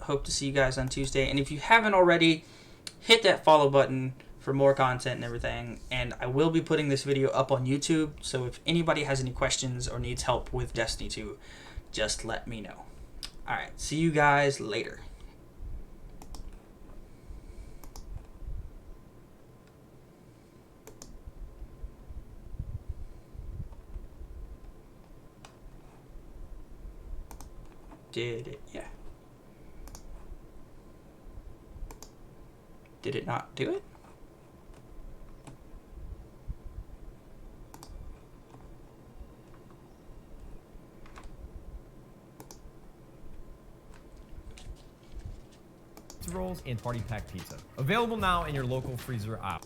hope to see you guys on Tuesday. And if you haven't already, hit that follow button for more content and everything. And I will be putting this video up on YouTube. So if anybody has any questions or needs help with Destiny 2, just let me know. Alright, see you guys later. Did it? Yeah. Did it not do it? Rolls and party pack pizza. Available now in your local freezer aisle.